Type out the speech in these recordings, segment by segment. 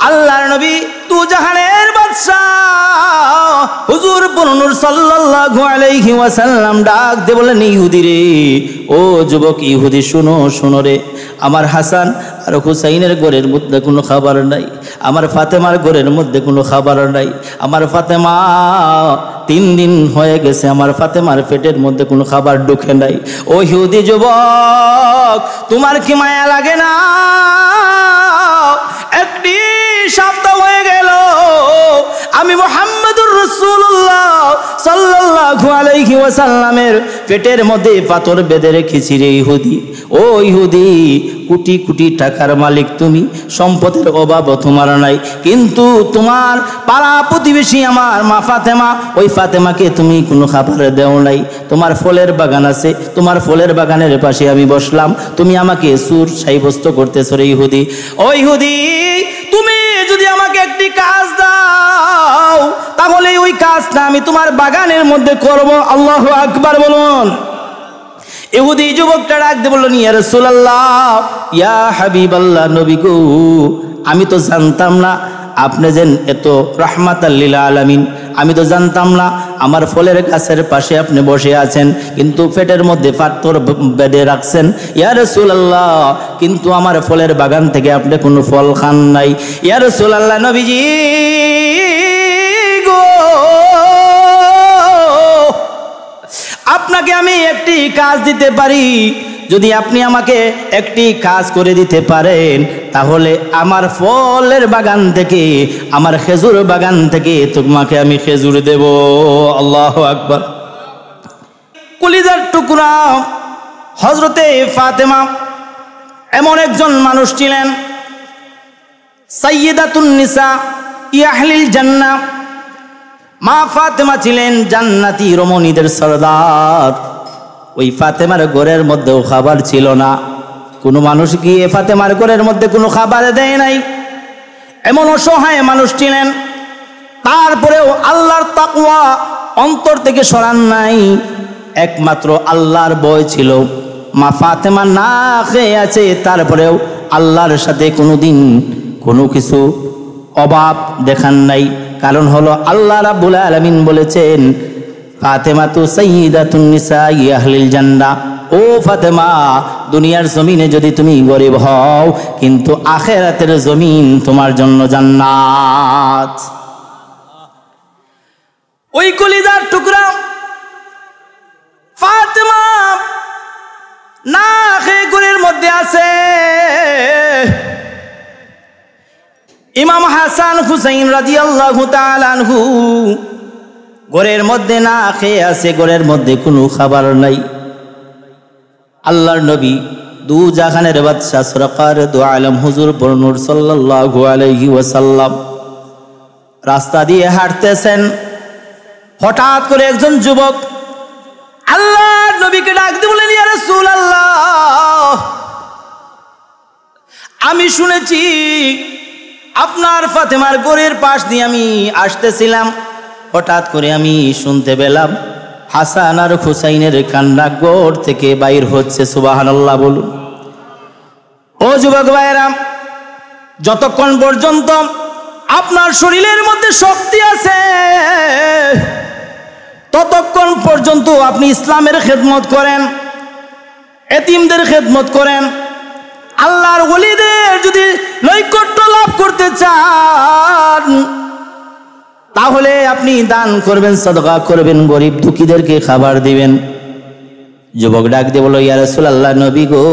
আল্লাহর নবী তু জাহানের বাদশাহ হুজুর পুরনুর সাল্লাল্লাহু আলাইহি ওয়াসাল্লাম ডাক দিয়ে বলেন, ইহুদি রে, ও যুবক ইহুদি, শুনো শুনো রে, আমার হাসান আর হুসাইনের ঘরের মধ্যে কোনো খাবার নাই, আমার ফাতেমার ঘরের মধ্যে কোনো খাবার নাই, আমার ফাতেমা 3 দিন হয়ে গেছে, আমার ফাতেমার পেটের মধ্যে কোনো খাবার ঢুকে নাই। ও ইহুদি যুবক, তোমার কি মায়া লাগে না? একটি সপ্তাহ হয়ে গেল আমি মুহাম্মদুর রাসূলুল্লাহ সাল্লাল্লাহু আলাইহি ওয়াসাল্লামের পেটের মধ্যে পাথর বেঁধে রেখেছি রে ইহুদি। ও ইহুদি, কোটি কোটি টাকার মালিক তুমি, সম্পদের অভাব তোমার নাই, কিন্তু তোমার পাড়া প্রতিবেশী আমার মা ফাতেমা, ওই ফাতেমাকে তুমি কোনো খাবার দেও নাই। তোমার ফলের বাগান আছে, তোমার ফলের বাগানের পাশে আমি বসলাম, তুমি আমাকে সুর সাব্যস্ত করতেছ রে ইহুদি। ও ইহুদি, তুমি যদি আমাকে একটি কাজ দাও তাহলে ওই কাজটা আমি তোমার বাগানের মধ্যে করব। আল্লাহু আকবার বলুন। ইহুদি যুবকটা ডাক দিয়ে বলল, ইয়া রাসূলুল্লাহ, ইয়া হাবিবাল্লাহ, নবী গো, আমি তো জানতাম না আপনি যেন এত রাহমাতাল লিল আলামিন, আমি তো জানতাম না আমার ফলের গাছের পাশে আপনি বসে আছেন, কিন্তু পেটের মধ্যে পাথর বেঁধে রাখছেন। ইয়া রাসূলুল্লাহ, কিন্তু আমার ফলের বাগান থেকে আপনি কোনো ফল খান নাই। ইয়া রাসূলুল্লাহ, নবীজি গো, আপনাকে আমি একটি কাজ দিতে পারি, যদি আপনি আমাকে একটি কাজ করে দিতে পারেন তাহলে আমার ফলের বাগান থেকে, আমার খেজুর বাগান থেকে তোমাকে আমি খেজুর দেব। আল্লাহু আকবার। কলিজার টুকরা হযরতে ফাতেমা এমন একজন মানুষ ছিলেন, সাইয়্যিদাতুন নিসা আহলিল জান্নাহ। মা ফাতেমা ছিলেন জান্নাতি রমণীদের সরদার। ওই ফাতেমার ঘরের মধ্যেও খাবার ছিল না, কোনো মানুষ গিয়ে ফাতেমার ঘরের মধ্যে কোনো খাবার দেয় নাই, এমন অসহায় মানুষ ছিলেন। তারপরেও আল্লাহর তাকওয়া অন্তর থেকে সরান নাই, একমাত্র আল্লাহর ভয় ছিল। মা ফাতেমা না খেয়ে আছে, তারপরেও আল্লাহর সাথে কোনোদিন কোনো কিছু অভাব দেখান নাই। কারণ হলো আল্লাহ রাব্বুল আলামিন বলেছেন, ফাতেমা তু সাইয়্যিদাতুন নিসাই আহলিল জান্নাহ। ও ফাতেমা, দুনিয়ার জমিনে যদি তুমি গরিব হও, কিন্তু আখিরাতের জমিন তোমার জন্য জান্নাত। ওই কলিজার টুকরা ফাতেমা না খেয়ে ঘরের মধ্যে আছে। ইমাম হাসান হুসাইন রাদিয়াল্লাহু তাআলা আনহু ঘরের মধ্যে না খেয়ে আছে, ঘরের মধ্যে কোনো খাবার নাই। আল্লাহর নবী দু জাহানের বাদশা সরকার দু আলম হুজুর পুরনুর সাল্লাল্লাহু আলাইহি ওয়াসাল্লাম রাস্তা দিয়ে হাঁটতেছেন। হঠাৎ করে একজন যুবক আল্লাহর নবীকে ডাক দিয়ে বলেন, ইয়া রাসূলুল্লাহ, আমি শুনেছি আপনার ফাতেমার ঘরের পাশ দিয়ে আমি আসতেছিলাম, হঠাৎ করে আমি শুনতে পেলাম হাসান আর হুসাইনের কান্না ঘর থেকে বাইর হচ্ছে। সুবহানাল্লাহ বলুন। ও যুবক ভাইরা, যতক্ষণ পর্যন্ত আপনার শরীরের মধ্যে শক্তি আছে ততক্ষণ পর্যন্ত আপনি ইসলামের খেদমত করেন, এতিমদের খেদমত করেন। আল্লাহর ওলিদের যদি নৈকট্য লাভ করতে চান তাহলে আপনি দান করবেন, সাদকা করবেন, গরিব দুঃখীদেরকে খাবার দিবেন। যুবক ডাক দিয়ে বলল, ইয়া রাসূলুল্লাহ, নবী গো,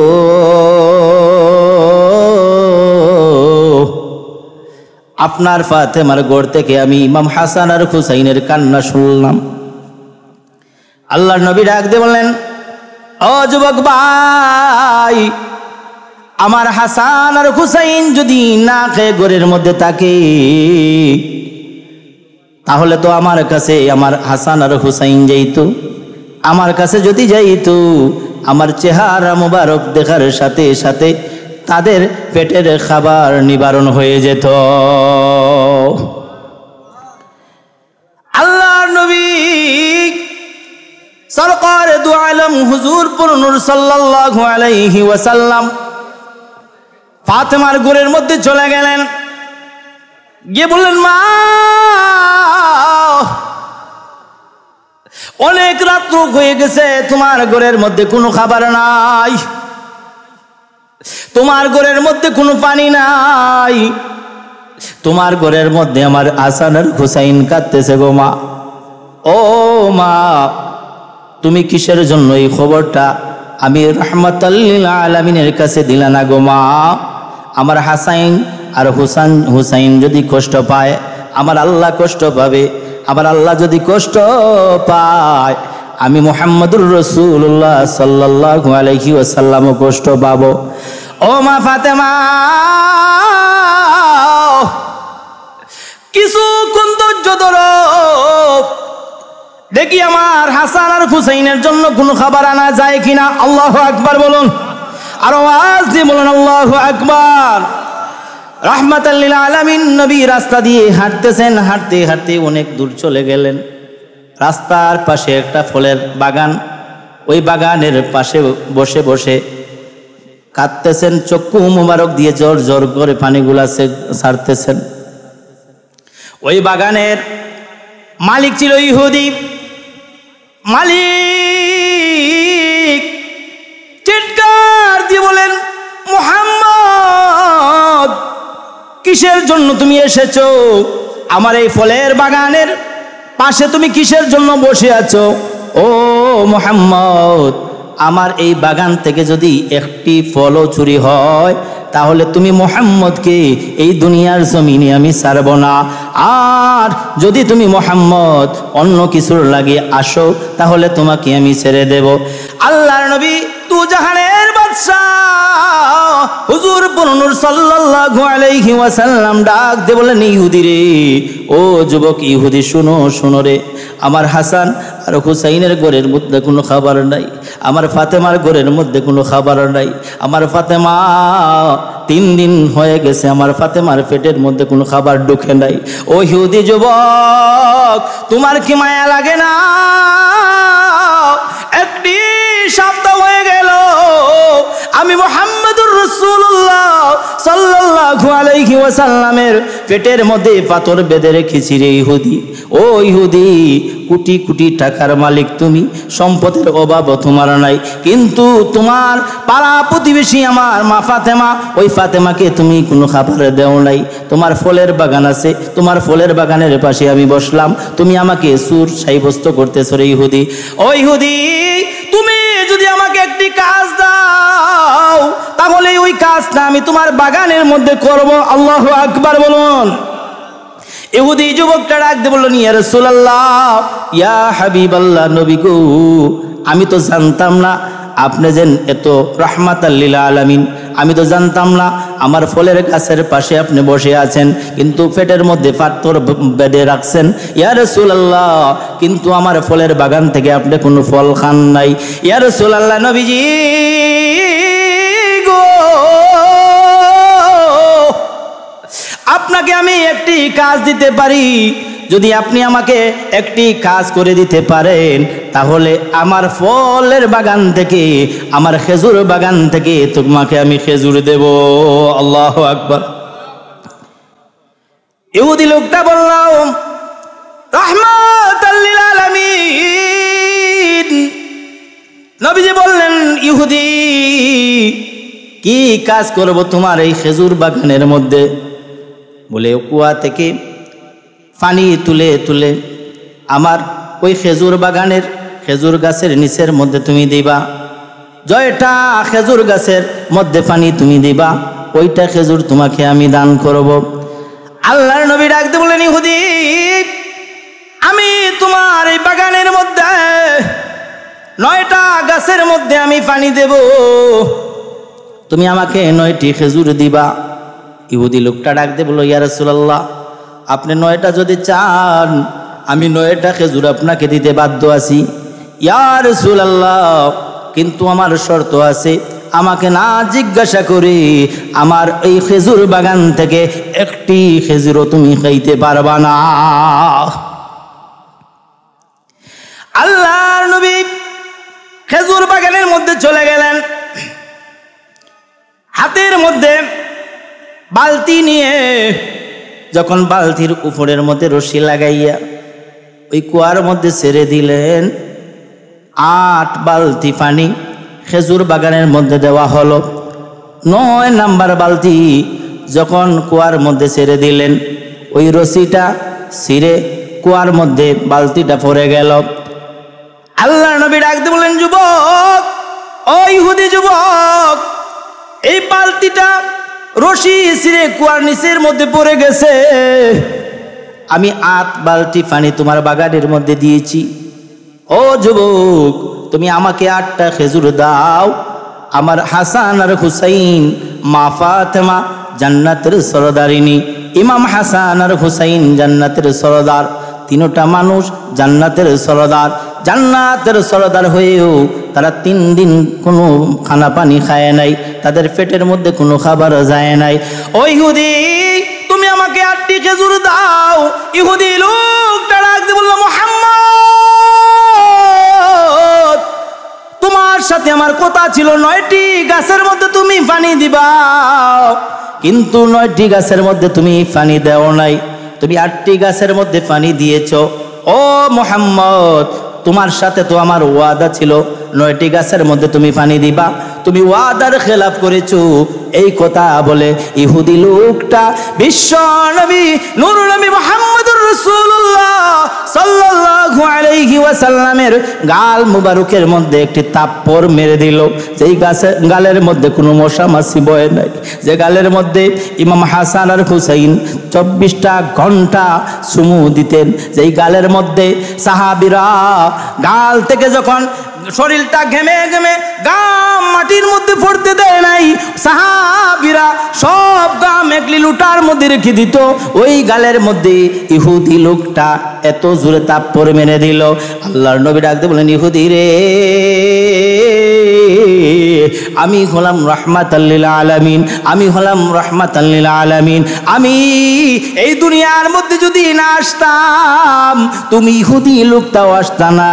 আপনার ফাতেমার ঘর থেকে আমি ইমাম হাসান আর হুসাইনের কান্না শুনলাম। আল্লাহর নবী ডাক দিয়ে বললেন, ও যুবক ভাই, আমার হাসান আর হুসাইন যদি না খেয়ে ঘরের মধ্যে থাকে তাহলে তো আমার কাছে আমার হাসান আর হুসাইন যাইতো, আমার কাছে যদি যাইতো আমার চেহারা মুবারক দেখার সাথে সাথে তাদের পেটের খাবার নিবারণ হয়ে যেত। আল্লাহর নবী সরকার দু আলম হুজুর পুরনুর সাল্লাল্লাহু আলাইহি ওয়াসাল্লাম ফাতেমার ঘরের মধ্যে চলে গেলেন। গিয়ে বললেন, মা অনেক রাত্র হয়ে গেছে, তোমার ঘরের মধ্যে কোনো খাবার নাই, তোমার ঘরের মধ্যে কোনো পানি নাই, তোমার ঘরের মধ্যে আমার হাসান আর হুসাইন কাঁদতেছে গো মা। ও মা, তুমি কিসের জন্য এই খবরটা আমি রাহমাতাল লিল আলামিনের কাছে দিলা না গো মা? আমার হাসাইন আর হুসাইন যদি কষ্ট পায়, আমার আল্লাহ কষ্ট পাবে। আমার আল্লাহ যদি কষ্ট পায়, আমি মুহাম্মদুর রাসূলুল্লাহ সাল্লাল্লাহু আলাইহি ওয়াসাল্লামও কষ্ট পাবো। ও মা ফাতেমা, কিছুক্ষণ ধৈর্য ধরো, দেখি আমার হাসান আর হুসাইনের জন্য কোনো খাবার আনা যায় কিনা। আল্লাহু আকবার বলুন, আর আওয়াজ দিয়ে বলুন আল্লাহু আকবার। রাহমাতাল লিল আলামিন নবী রাস্তা দিয়ে হাঁটতেছেন, হাঁটতে হাঁটতে অনেক দূর চলে গেলেন। রাস্তার পাশে একটা ফলের বাগান, ওই বাগানের পাশে বসে বসে কাঁদতেছেন, চক্ষু মুবারক দিয়ে জোর জোর করে পানিগুলা ছাড়তেছেন। ওই বাগানের মালিক ছিল ইহুদি। মালিক চিৎকার দিয়ে বলেন, মুহাম্মদ, কিসের জন্য তুমি এসেছো? আমার এই ফলের বাগানের পাশে তুমি কিসের জন্য বসে আছো? ও মুহাম্মদ, আমার এই বাগান থেকে যদি একটি ফলও চুরি হয়, তাহলে তুমি মুহাম্মদকে এই দুনিয়ার জমিনে আমি ছাড়ব না। আর যদি তুমি মুহাম্মদ অন্য কিছুর লাগে আসো, তাহলে তোমাকে আমি ছেড়ে দেব। আল্লাহর নবী তু জাহানের বাদশা হুজুর পুরনুর সাল্লাল্লাহু আলাইহি ওয়াসাল্লাম ডাক দিয়ে বলেন, ইহুদি রে, ও যুবক ইহুদি, শুনো শুনো রে, আমার হাসান আর হুসাইনের ঘরের মধ্যে কোনো খাবার নাই, আমার ফাতেমার ঘরের মধ্যে কোনো খাবার নাই। আমার ফাতেমা 3 দিন হয়ে গেছে, আমার ফাতেমার পেটের মধ্যে কোনো খাবার ঢুকে নাই। ও ইহুদি যুবক, তোমার কি মায়া লাগে না? একটি সপ্তাহ হয়ে গেল আমি মুহাম্মদুর রাসূলুল্লাহ সাল্লাল্লাহু আলাইহি ওয়াসাল্লামের পেটের মধ্যে পাথর বেঁধে রেখেছি রে ইহুদি। ও ইহুদি, কোটি কোটি টাকার মালিক তুমি, সম্পদের অভাব তোমার নাই, কিন্তু তোমার পাড়া প্রতিবেশী আমার মা ফাতেমা, ওই ফাতেমাকে তুমি কোনো খাবার দেও নাই। তোমার ফলের বাগান আছে, তোমার ফলের বাগানের পাশে আমি বসলাম, তুমি আমাকে সুর সাব্যস্ত করতেছো রে ইহুদি। ও ইহুদি, তুমি যদি আমাকে একটি কাজ দাও, তাহলে ওই কাজটা আমি তোমার বাগানের মধ্যে করব। আল্লাহু আকবার বলুন। ইহুদি যুবকটা ডাক দিয়ে বলল, ইয়া রাসূলুল্লাহ, ইয়া হাবিবাল্লাহ, নবী গো, আমি তো জানতাম না আপনি যেন এত রাহমাতাল লিল আলামিন, আমি তো জানতাম না আমার ফলের গাছের পাশে আপনি বসে আছেন, কিন্তু পেটের মধ্যে পাথর বেঁধে রাখছেন। ইয়া রাসূলুল্লাহ, কিন্তু আমার ফলের বাগান থেকে আপনি কোনো ফল খান নাই। ইয়া রাসূলুল্লাহ, নবীজি গো, আপনাকে আমি একটি কাজ দিতে পারি। যদি আপনি আমাকে একটি কাজ করে দিতে পারেন, তাহলে আমার ফলের বাগান থেকে, আমার খেজুর বাগান থেকে তোমাকে আমি খেজুর দেব। আল্লাহু আকবার। ইহুদি লোকটা বলল, রাহমাতাল লিল আলামিন। নবীজি বললেন, ইহুদি, কি কাজ করব তোমার এই খেজুর বাগানের মধ্যে? বলে, কুয়া থেকে পানি তুলে তুলে আমার ওই খেজুর বাগানের খেজুর গাছের নিচের মধ্যে তুমি দিবা। জয়টা খেজুর গাছের মধ্যে পানি তুমি দিবা, ওইটা খেজুর তোমাকে আমি দান করব। আল্লাহর নবী ডাক দিয়ে বলেন, ইহুদি, আমি তোমার এই বাগানের মধ্যে 9টা গাছের মধ্যে আমি পানি দেব, তুমি আমাকে 9টি খেজুর দিবা। ইহুদি লোকটা ডাক দিয়ে বলল, ইয়া রাসূলুল্লাহ, আপনি 9টা যদি চান, আমি 9টা খেজুর আপনাকে দিতে বাধ্য আছি। ইয়া রাসূলুল্লাহ, কিন্তু আমার শর্ত আছে, আমাকে না জিজ্ঞাসা করে আমার এই খেজুর বাগান থেকে একটি খেজুরও তুমি খাইতে পারবা না। আল্লাহর নবী খেজুর বাগানের মধ্যে চলে গেলেন, হাতের মধ্যে বালতি নিয়ে যখন বালতির উপরের মধ্যে রশি লাগাইয়া ওই কুয়ার মধ্যে ছেড়ে দিলেন, 8 বালতি পানি খেজুর বাগানের মধ্যে দেওয়া হলো। 9 নাম্বার বালতি যখন কুয়ার মধ্যে ছেড়ে দিলেন, ওই রশিটা ছিঁড়ে কুয়ার মধ্যে বালতিটা পড়ে গেল। আল্লাহর নবী ডাকতে বলেন, যুবক, ও ইহুদি যুবক, এই বালতিটা রশি ছিঁড়ে কুয়ার নিচের মধ্যে পড়ে গেছে। আমি 8 বালতি পানি তোমার বাগানের মধ্যে দিয়েছি। ও যুবক, তুমি আমাকে 8টা খেজুর দাও। আমার হাসান আর হুসাইন, মা ফাতেমা জান্নাতের সরদারিনী, ইমাম হাসান আর হুসাইন জান্নাতের সরদার। 3টা মানুষ জান্নাতের সরদার। জান্নাতের সরদার হয়েও তারা 3 দিন কোনো খানা পানি খায় নাই, তাদের পেটের মধ্যে কোনো খাবার যায় নাই। ও ইহুদি, তুমি আমাকে 8টি খেজুর দাও। ইহুদি লোকটা ডাকতে বলল, মুহাম্মদ, তোমার সাথে আমার কথা ছিল 9টি গাছের মধ্যে তুমি পানি দিবা, কিন্তু 9টি গাছের মধ্যে তুমি পানি দেও নাই, তুমি 8টি গাছের মধ্যে পানি দিয়েছ। ও মুহাম্মদ, তোমার সাথে তো আমার ওয়াদা ছিল 9টি গাছের মধ্যে তুমি পানি দিবা, তুমি ওয়াদার খেলাফ করেছো। এই কথা বলে ইহুদি লোকটা বিশ্ব নবী নূর নবী মুহাম্মদুর রাসূলুল্লাহ সাল্লাল্লাহু আলাইহি ওয়াসাল্লামের গাল মুবারকের মধ্যে একটি তাপ্পর মেরে দিল। যেই গালের মধ্যে কোনো মশা মাছি বয়ে নাই, যে গালের মধ্যে ইমাম হাসান আর হুসাইন 24টা ঘন্টা চুমু দিতেন, যেই গালের মধ্যে সাহাবীরা গাল থেকে যখন শরীরটা ঘেমে ঘেমে গাম মাটির মধ্যে পড়তে দেয় নাই, সাহাবীরা সব গাম একলি লুটার মধ্যে রেখে দিত। ওই গালের মধ্যে ইহুদি লোকটা এত জোরে তাপ্পর মেরে দিল। আল্লাহর নবী ডাকতে বলেন, ইহুদি রে, আমি হলাম রাহমাতাল লিল আলামিন, আমি হলাম রাহমাতাল লিল আলামিন। আমি এই দুনিয়ার মধ্যে যদি না আসতাম, তুমি ইহুদি লোকটাও আসতা না।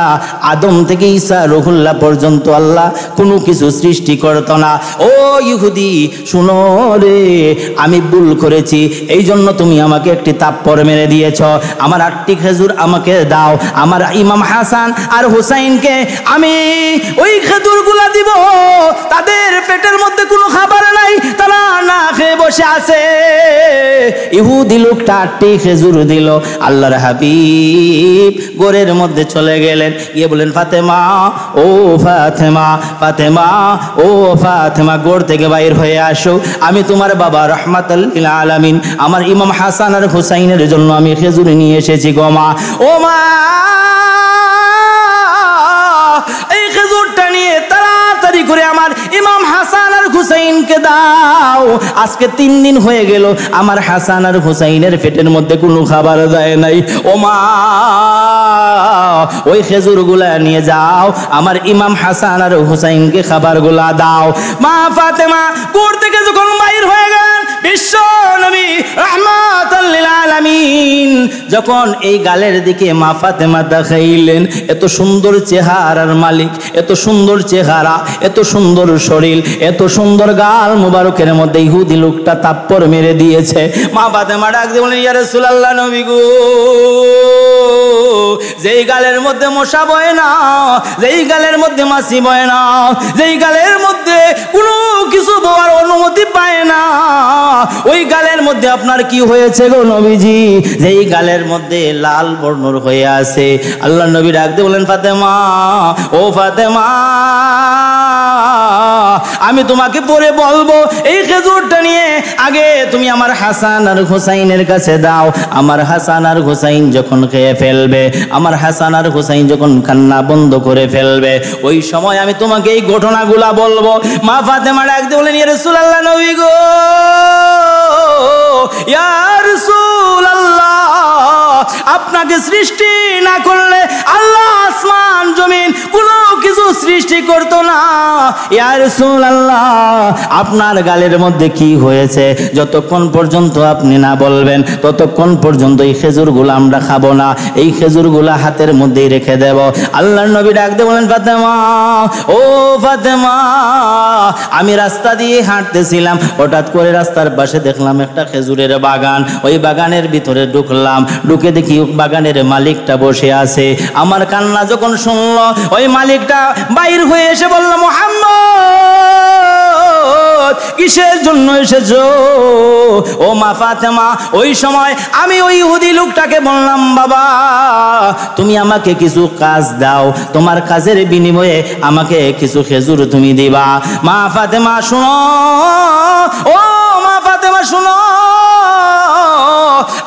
আদম থেকে ঈসা রুহুল্লাহ পর্যন্ত আল্লাহ কোনো কিছু সৃষ্টি করতো না। ও ইহুদি শুনো রে, আমি ভুল করেছি, এই জন্য তুমি আমাকে একটি তাপ্পর মেরে দিয়েছ। আমার 8টি খেজুর আমাকে দাও। আমার ইমাম হাসান আর হুসাইনকে আমি ওই খেজুরগুলা দিব। তাদের পেটের মধ্যে কোনো খাবার নাই, তারা না খেয়ে বসে আছে। ইহুদি লোকটা 8টি খেজুর দিল। আল্লাহর হাবিব ঘরের মধ্যে চলে গেলেন, গিয়ে বলেন, ফাতেমা, ও ফাতেমা, ফাতেমা, ও ফাতেমা, ঘর থেকে বাইর হয়ে আসো, আমি তোমার বাবা রাহমাতুল লিল আলামিন আমার ইমাম হাসান আর হুসাইনের জন্য আমি খেজুর নিয়ে এসেছি গো মা। ও মা, এই খেজুরটা নিয়ে তাড়াতাড়ি করে আমার ইমাম হাসান আর হুসাইনকে দাও। আজকে 3 দিন হয়ে গেল আমার হাসান আর হুসাইনের পেটের মধ্যে কোনো খাবার দেয় নাই। ও মা, ওই খেজুরগুলা নিয়ে যাও, আমার ইমাম হাসান আর হুসাইনকে খাবারগুলা দাও। মা ফাতেমা ঘর থেকে যখন বাইর হয়ে গেলেন, বিশ্ব নবী রাহমাতুল লিল আলামিন যখন এই গালের দিকে মা ফাতেমা দেখাইলেন, এত সুন্দর চেহারার মালিক, এত সুন্দর চেহারা, এত সুন্দর শরীর, এত সুন্দর গাল মুবারকের মধ্যে ইহুদি লোকটা তাপ্পর মেরে দিয়েছে। মা ফাতেমা ডাক দিয়ে বলেন, ইয়া রাসূলুল্লাহ, নবী গো, যেই গালের মধ্যে মশা বয় না, যেই গালের মধ্যে মাছি বয় না, যেই গালের মধ্যে কোনো কিছু বলার অনুমতি পায় না, ওই গালের মধ্যে আপনার কি হয়েছে গো নবীজি? যেই গালের মধ্যে লাল বর্ণর হয়ে আছে। আল্লাহ নবী ডাকতে বলেন, ফাতেমা, ও ফাতেমা, আমি তোমাকে পরে বলবো, এই খেজুরটা নিয়ে আগে তুমি আমার হাসান আর হুসাইনের কাছে দাও। আমার হাসান আর হুসাইন যখন খেয়ে ফেলবে, আমার হাসান আর হুসাইন যখন কান্না বন্ধ করে ফেলবে, ওই সময় আমি তোমাকে এই ঘটনাগুলা বলবো। মা ফাতেমা ডাকতে বলেন, ইয়া রাসূলুল্লাহ, নবী গো, ইয়া রাসূলুল্লাহ, আপনাকে সৃষ্টি না করলে আল্লাহ আসমান জমিন কোনো কিছু সৃষ্টি করতো না। ইয়া রাসূলুল্লাহ, আপনার গালের মধ্যে কি হয়েছে যতক্ষণ পর্যন্ত আপনি না বলবেন ততক্ষণ পর্যন্ত এই খেজুরগুলো আমরা খাবো না, এই খেজুরগুলো হাতের মধ্যেই রেখে দেব। আল্লাহর নবী ডাকতে বলেন, ফাতেমা, ও ফাতেমা, আমি রাস্তা দিয়ে হাঁটতেছিলাম, হঠাৎ করে রাস্তার পাশে দেখলাম একটা খেজুরের বাগান। ওই বাগানের ভিতরে ঢুকলাম, ঢুকে দেখি বাগানের মালিকটা বসে আছে। আমার কান্না যখন শুনলো, ওই মালিকটা বাইর হয়ে এসে বলল, মুহাম্মদ, কিসের জন্য এসেছো? ও মা ফাতেমা, ওই সময় আমি ওই ইহুদি লোকটাকে বললাম, বাবা, তুমি আমাকে কিছু কাজ দাও, তোমার কাজের বিনিময়ে আমাকে কিছু খেজুর তুমি দিবা। মা ফাতেমা শুনো, ও মা ফাতেমা শুনো,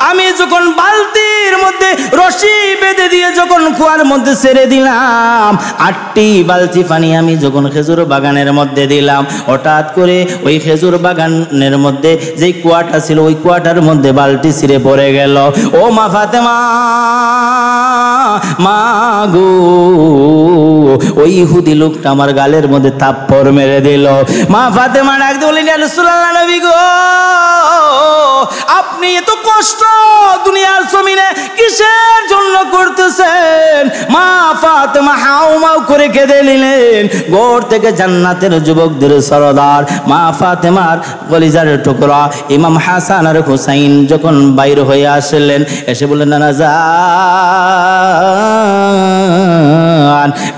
আমি যখন বালতির মধ্যে রশি বেঁধে দিয়ে যখন কুয়ার মধ্যে ছেড়ে দিলাম, 8টি বালতি পানি আমি যখন খেজুর বাগানের মধ্যে দিলাম, হঠাৎ করে ওই খেজুর বাগানের মধ্যে যেই কুয়াটা ছিল ওই কুয়াটার মধ্যে বালতি ছিঁড়ে পড়ে গেল। ও মা ফাতেমা, মা গো, ওই ইহুদি লোকটা আমার গালের মধ্যে থাপ্পড় মেরে দিল। মা ফাতেমা ডাকতে বললেন, ইয়া রাসূলুল্লাহ, নবী গো, আপনি এত কষ্ট দুনিয়ার জমিনে কিসের জন্য করতেছেন? মা ফাতেমা হাউমাউ করে কেঁদে নিলেন। ঘর থেকে জান্নাতের যুবকদের সরদার মা ফাতেমার কলিজার টুকরা ইমাম হাসান আর হুসাইন যখন বাইর হয়ে আসলেন, এসে বললেন, নানা জান,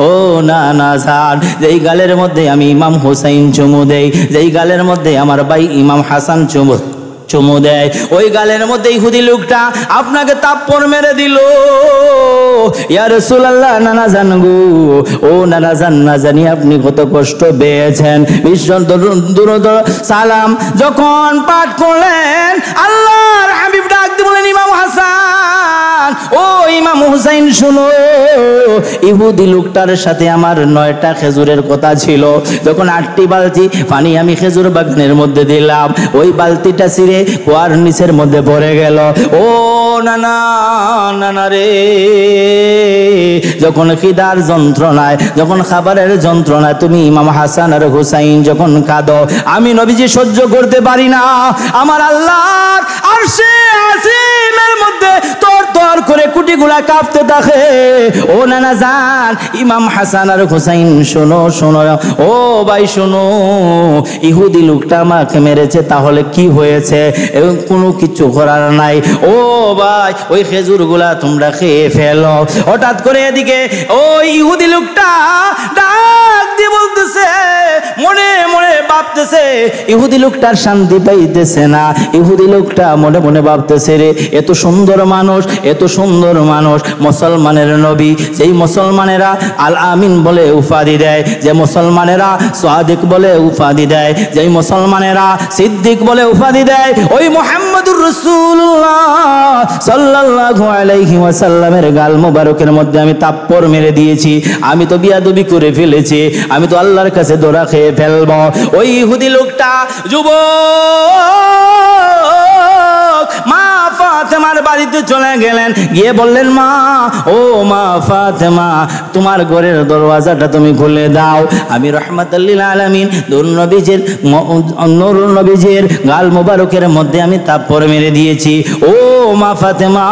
ও নানা জান, যেই গালের মধ্যে আমি ইমাম হুসাইন চুমু দেই, যেই গালের মধ্যে আমার ভাই ইমাম হাসান চুমু দেয়, ওই গালের মধ্যে ইহুদি লোকটা আপনাকে থাপ্পড় মেরে দিল। ইয়া রাসূলুল্লাহ, নানা জান গো, ও নানা জান, না জানি আপনি কত কষ্ট পেয়েছেন। বিশ্ব দুরূদ সালাম যখন পাঠ করলেন, আল্লাহর হাবিব ডাক দিয়ে বলেন, ইমাম হাসান, ও ইমাম হুসাইন, শুনো, ইহুদি লোকটার সাথে আমার 9টা খেজুরের কথা ছিল। যখন 8টি বালতি পানি আমি খেজুর বাগানের মধ্যে দিলাম, ওই বালতিটা ছিঁড়ে কুয়ার নিচের মধ্যে পড়ে গেল। ও নানা, নানা রে, যখন খিদার যন্ত্রণায়, যখন খাবারের যন্ত্রণায় তুমি ইমাম হাসান আর হুসাইন যখন কাঁদো, আমি নবীজি সহ্য করতে পারি না। আমার আল্লাহর আরশে আজিমের মধ্যে তর করে কুটিগুলা কাঁপতে থাকে। ও নানা জান, ইমাম হাসান আর হুসাইন, শোনো শোনো, ও ভাই শোনো, ইহুদি লোকটা আমাকে মেরেছে, তাহলে কি হয়েছে? এবং কোনো কিছু করার নাই। ও ভাই, ওই খেজুরগুলা তোমরা খেয়ে ফেলো। হঠাৎ করে এদিকে ওই ইহুদি লোকটা ডাক দিয়ে বলতেছে, মনে মনে ভাবতেছে, ইহুদি লোকটার শান্তি পাইতেছে না। ইহুদি লোকটা মনে মনে ভাবতেছে, রে, এত সুন্দর মানুষ, এত সুন্দর মানুষ, মুসলমানের নবী, যেই মুসলমানেরা আল আমিন বলে উপাধি দেয়, যে মুসলমানেরা সাদিক বলে উপাধি দেয়, যেই মুসলমানেরা সিদ্দিক বলে উপাধি দেয়, ওই মুহাম্মদুর রাসূলুল্লাহ সাল্লাল্লাহু আলাইহি ওয়াসাল্লামের গাল মোবারকের মধ্যে আমি থাপ্পড় মেরে দিয়েছি। আমি তো বিয়াদবি করে ফেলেছি, আমি তো আল্লাহর কাছে দোরা খেয়ে ফেলব। ওই ইহুদি লোকটা যুবক মা ফাতেমার বাড়িতে চলে গেলেন, গিয়ে বললেন, মা, ও মা ফাতেমা, তোমার ঘরের দরওয়াজাটা তুমি খুলে দাও, আমি রাহমাতুল লিল আলামিন নূর নবীজির গাল মোবারকের মধ্যে আমি থাপ্পড় মেরে দিয়েছি। ও মা ফাতেমা,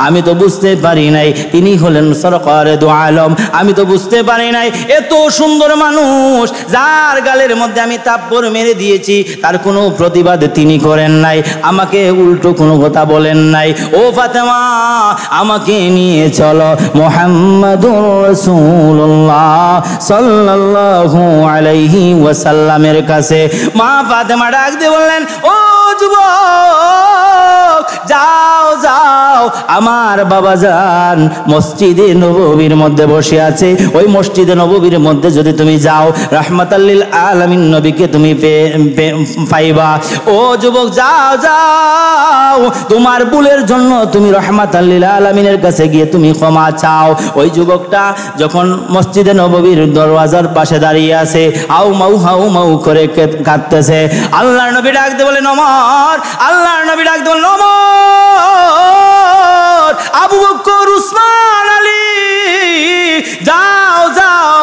আমি তো বুঝতে পারি নাই তিনি হলেন সরকারে দু আলম, আমি তো বুঝতে পারি নাই এত সুন্দর মানুষ যার গালের মধ্যে আমি থাপ্পড় মেরে দিয়েছি, তার কোনো প্রতিবাদ তিনি করেন নাই, আমাকে উল্টো কোনো কথা বলেন নাই। ও ফাতেমা, আমাকে নিয়ে চলো মুহাম্মাদুর রাসূলুল্লাহ সাল্লাল্লাহু আলাইহি ওয়াসাল্লামের কাছে। মা ফাতেমা ডাক দিয়ে বললেন, ও যুবক, যাও যাও, আমার বাবা যান মসজিদে নববীর মধ্যে বসে আছে, ওই মসজিদে নববীর মধ্যে যদি তুমি যাও, রাহমাতাল লিল আলামিন নবীকে তুমি পাইবা। ও যুবক, যাও যাও, তোমার ভুলের জন্য তুমি রাহমাতাল লিল আলামিনের কাছে গিয়ে তুমি ক্ষমা চাও। ওই যুবকটা যখন মসজিদে নববীর দরওয়াজার পাশে দাঁড়িয়ে আছে, হাউ মাউ করে কাঁদতেছে। আল্লাহর নবী ডাক দিয়ে বলেন, ওমর, আল্লাহর নবী ডাক দিয়ে বলেন, ওমর, আবু বকর, উসমান, আলী, যাও যাও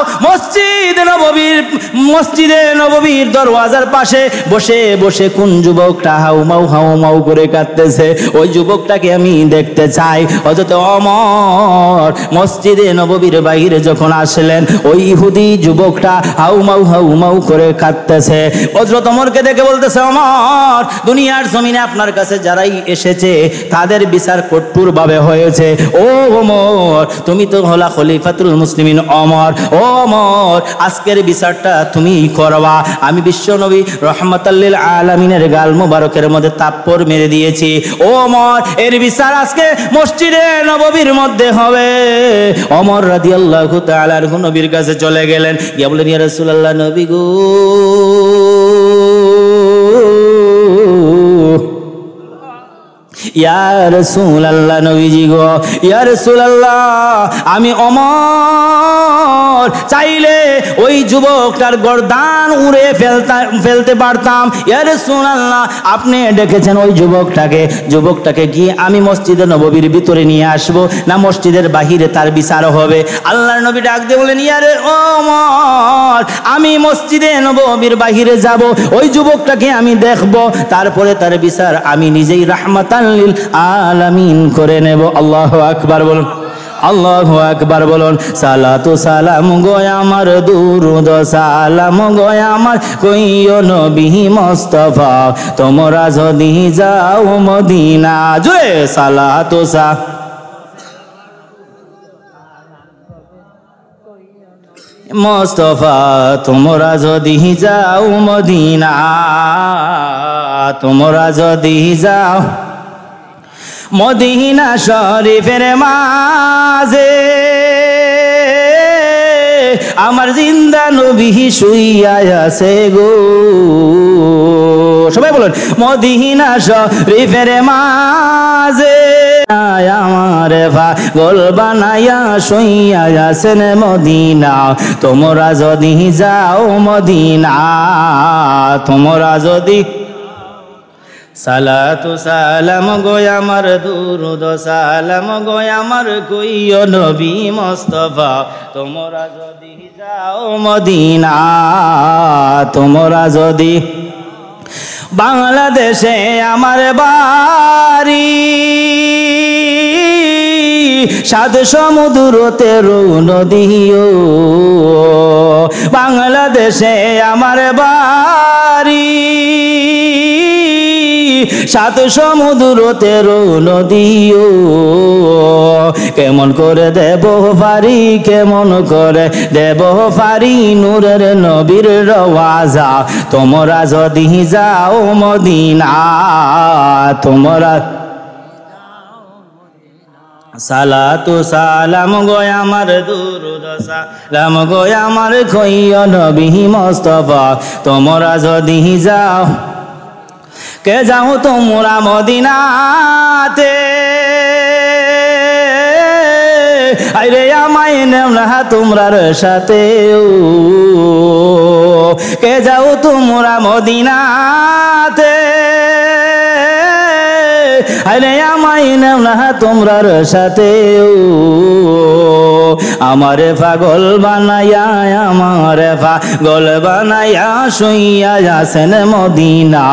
মসজিদে নববীর দরওয়াজার পাশে বসে বসে কোন যুবকটা হাউমাউ করে কাঁদতেছে, ওই যুবকটাকে আমি দেখতে চাই। হযরত ওমর মসজিদে নববীর বাইরে যখন আসলেন, ওই ইহুদি যুবকটা হাউমাউ করে কাঁদতেছে। হযরত ওমরকে দেখে বলতেছে, ওমর, দুনিয়ার জমিনে আপনার কাছে যারাই এসেছে তাদের বিচার কঠোর ভাবে হয়েছে। ও ওমর, তুমি তো হলা খলিফাতুল মুসলিমিন ওমর, ও ওমর, আজকের বিচারটা তুমিই করবা। আমি বিশ্ব নবী রহমাতাল লিল আলামিনের গাল মুবারকের মধ্যে তাপ্পর মেরে দিয়েছি, ও ওমর, এর বিচার আজকে মসজিদে নববীর মধ্যে হবে। ওমর রাদিয়াল্লাহু তাআলা নবীর কাছে চলে গেলেন, গিয়ে বললেন, ইয়া রাসূলুল্লাহ, নবী গো, ইয়া রাসূলুল্লাহ, নবীজি গো, ইয়া রাসূলুল্লাহ, আমি ওমর চাইলে ওই যুবকটার গর্দান উড়ে ফেলতে পারতাম। ইয়া রাসূলুল্লাহ, আপনি ডেকেছেন ওই যুবকটাকে গিয়ে আমি মসজিদে নববীর ভিতরে নিয়ে আসবো, না মসজিদের বাহিরে তার বিচার হবে? আল্লাহর নবী ডাক দিয়ে বলেন, ইয়া রে ওমর, আমি মসজিদে নববীর বাহিরে যাব, ওই যুবকটাকে আমি দেখব, তারপরে তার বিচার আমি নিজেই রাহমাতাল লিল আলামিন করে নেব। আল্লাহু আকবার বলুন, আল্লাহু আকবার বলুন। সালাতু সালাম গোয় আমার, দুরুদ সালাম গোয় আমার, কইও নবী মুস্তাফা, তোমরা যদি যাও মদিনা। জোরে সালাতু মুস্তাফা, তোমরা যদি যাও মদিনা, তোমরা যদি যাও মদিনা শরীফের মাঝে, আমার জিন্দা নবী শুইয়া আছে গো। সবাই বলুন, মদিনা শরীফের মাঝে আমার পাগল বানাইয়া শুইয়া আছেন মদিনা, তোমরা যদি যাও মদিনা, তোমরা যদি। সালাতু সালাম গোয় আমার, দুরুদ সালাম গোয় আমার, কইও নবী মুস্তাফা, তোমরা যদি যাও মদিনা, তোমরা যদি। বাংলাদেশে আমার বাড়ি, সাত সমুদ্রতে নদীও, বাংলাদেশে আমার বাড়ি, সাত সমুদ্রতে নদীও, কেমন করে দেব পারি, কেমন করে দেব পারি নূরের নবীর রওয়াজা, তোমরা যদি যাও মদিনা, তোমরা। সালাতু সালাম গোয় আমার, দুরুদ সালাম গোয় আমার, কইও নবী মুস্তাফা, তোমরা যদি যাও। কে যাও তোমরা মদিনাতে, আইরে আমায় নেও না তোমরার সাথে, কে যাও তোমরা মদিনাতে, আইরে আমায় নেও না তোমরার সাথে, আমারে পাগল বানাইয়া, আমারে পাগল বানাইয়া শুইয়া আছেন মদিনা,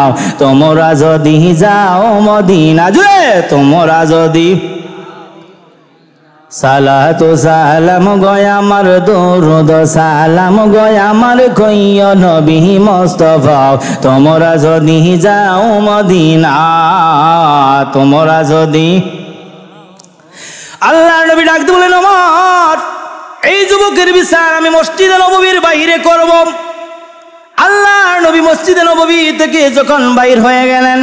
তোমরা যদি যাও মদিনা। জুড়ে তোমরা যদি। সালাতু সালাম গোয় আমার, দুরুদ সালাম গোয় আমার, কইও নবী মুস্তাফা, তোমরা যদি যাও মদিনা, তোমরা যদি। আল্লাহর নবী ডাকতে বলেন, ওমর, এই যুবকের বিচার আমি মসজিদে নববীর বাইরে করব। আল্লাহর নবী মসজিদে নববী থেকে যখন বাইর হয়ে গেলেন,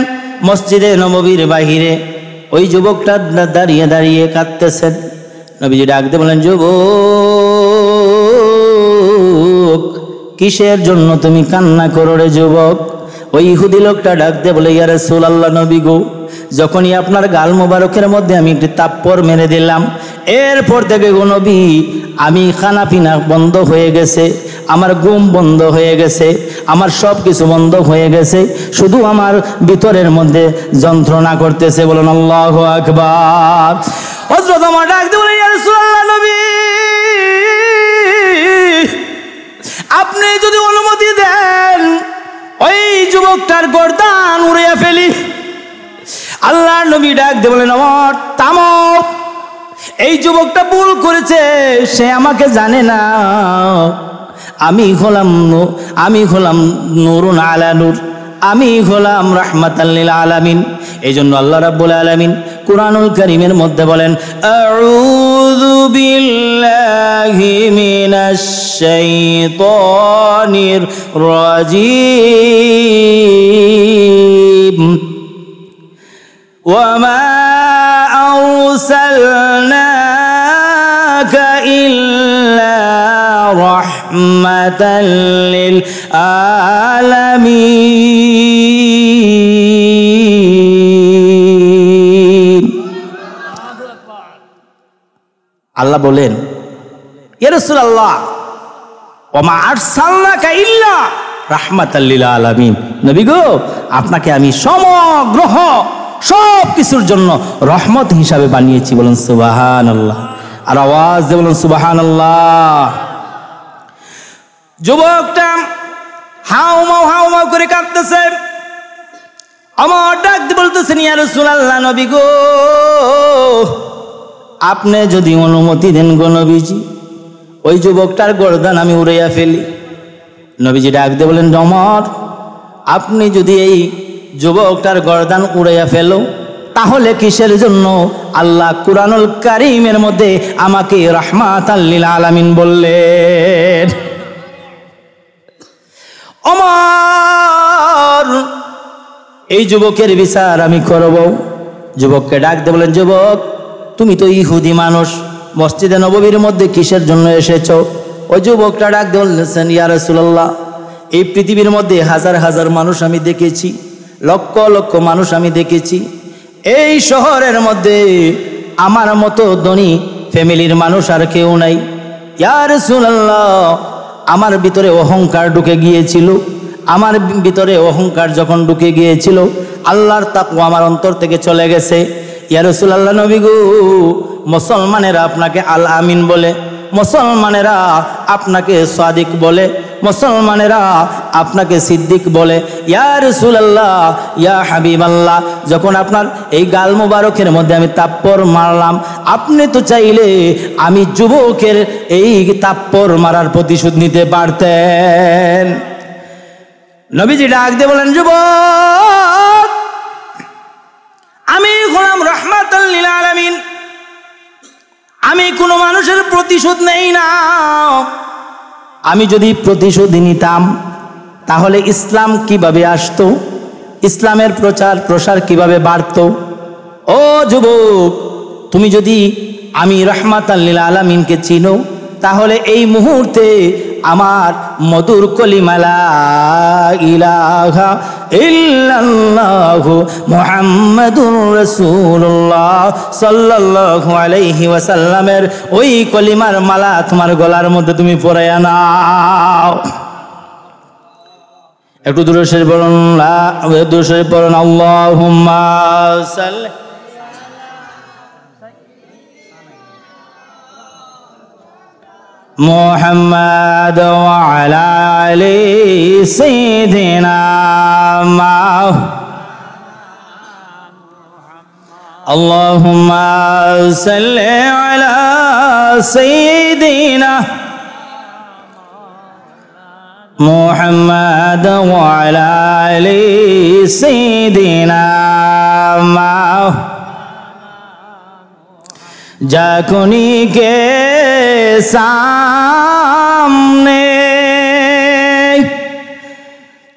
মসজিদে নববীর বাহিরে ওই যুবকটা দাঁড়িয়ে দাঁড়িয়ে কাঁদতেছেন। নবীজি ডাকতে বলেন, যুবক, কিসের জন্য তুমি কান্না করো রে যুবক? ওই ইহুদি লোকটা ডাকতে বলে, ইয়া রাসূলুল্লাহ, নবী গো, যখনই আপনার গাল মোবারকের মধ্যে আমি একটি তাপ্পর মেরে দিলাম, এরপর থেকে গো নবী আমি খানা পিনা বন্ধ হয়ে গেছে, আমার ঘুম বন্ধ হয়ে গেছে, আমার সব কিছু বন্ধ হয়ে গেছে, শুধু আমার ভিতরের মধ্যে যন্ত্রণা করতেছে। বলুন আল্লাহু আকবার। হযরত ওমর ডাকতে বলে, ইয়া রাসূলুল্লাহ, নবী আপনি যদি অনুমতি দেন ওই যুবকটার গর্দান উড়িয়ে ফেলি। আল্লাহর নবী ডাক দিয়ে বলেন, ওমর থামো, এই যুবকটা ভুল করেছে, সে আমাকে জানে না। আমি হলাম নূরুন আলা নূর, আমি হলাম রাহমাতাল লিল আলামিন। এই জন্য আল্লাহ রাব্বুল আলামিন কুরআনুল কারীমের মধ্যে বলেন, আউযু বিল্লাহি মিনাশ শাইতানির রাজীম, ওয়ামা আরসালনাকা ইল্লা রাহমাতাল লিল আলামিন। আল্লাহ বলেন, ইয়া রাসূলুল্লাহ ওমা আরসালনাকা ইল্লা রাহমাতাল লিল আলামিন, নবী গো আপনাকে আমি সমগ্র সব কিছুর জন্য রহমত হিসাবে বানিয়েছি। বলুন সুবহানাল্লাহ, আর আওয়াজ দিয়ে বলুন সুবহানাল্লাহ। যুবকটা হাউমাউ করে কাঁদতেছে। আমার ডাক দিয়ে বলতেছেন, ইয়া রাসূলুল্লাহ, নবী গো আপনি যদি অনুমতি দেন গো নবীজি, ওই যুবকটার গর্দান আমি উড়াইয়া ফেলি। নবীজি ডাক দিয়ে বলেন, ওমর আপনি যদি এই যুবকটার গর্দান উড়াইয়া ফেলো, তাহলে কিসের জন্য আল্লাহ কুরআনুল কারীমের মধ্যে আমাকে রাহমাতাল লিল আলামিন বললেন? ওমর এই যুবকের বিচার আমি করব। যুবককে ডাক দিয়ে বলেন, যুবক তুমি তো ইহুদি মানুষ, মসজিদে নববীর মধ্যে কিসের জন্য এসেছো? ওই যুবকটা ডাক দিয়ে বললেন, ইয়া রাসূলুল্লাহ এই পৃথিবীর মধ্যে হাজার হাজার মানুষ আমি দেখেছি, লক্ষ লক্ষ মানুষ আমি দেখেছি, এই শহরের মধ্যে আমার মতো ধনী ফ্যামিলির মানুষ আর কেউ নাই। ইয়া রাসূলুল্লাহ আমার ভিতরে অহংকার ঢুকে গিয়েছিল, আমার ভিতরে অহংকার যখন ঢুকে গিয়েছিল আল্লাহর তাকওয়া আমার অন্তর থেকে চলে গেছে। ইয়া রাসূলুল্লাহ নবী গো মুসলমানেরা আপনাকে আল আমিন বলে, মুসলমানেরা আপনাকে সাদিক বলে, মুসলমানেরা আপনাকে সিদ্দিক বলে। ইয়া রাসূলুল্লাহ ইয়া হাবিবাল্লাহ, যখন আপনার এই গাল মুবারকের মধ্যে আমি তাপ্পড় মারলাম, আপনি তো চাইলে আমি যুবকের এই তাপ্পড় মারার প্রতিশোধ নিতে পারতেন। নবীজি ডাক দিয়ে বলেন, যুবক আমি হলাম রাহমাতাল লিল আলামিন, আমি কোনো মানুষের প্রতিশোধ নেই না। আমি যদি প্রতিশোধ নিতাম তাহলে ইসলাম কিভাবে আসতো, ইসলামের প্রচার প্রসার কিভাবে বাড়তো? ও যুবক তুমি যদি আমি রাহমাতাল লিল আলামিনকে চিনো, তাহলে এই মুহূর্তে আমার মধুর কলিমা লা ইলাহা ইল্লাল্লাহু মুহাম্মাদুর রাসূলুল্লাহ সাল্লাল্লাহু আলাইহি ওয়াসাল্লামের ওই কলিমার মালা তোমার গলার মধ্যে তুমি পরাইয়া নাও। একটু দূরে সরে পড়ুন, দূরে সরে পড়ুন, আল্লাহুম্মা সাল্লি মুহাম্মাদ ওয়া আলা আলি সাইয়্যিদিনা আল্লাহুম্মা সাল্লি আলা সাইয়্যিদিনা মুহাম্মাদ ওয়া আলা আলি সাইয়্যিদিনা जाकुनी के सामने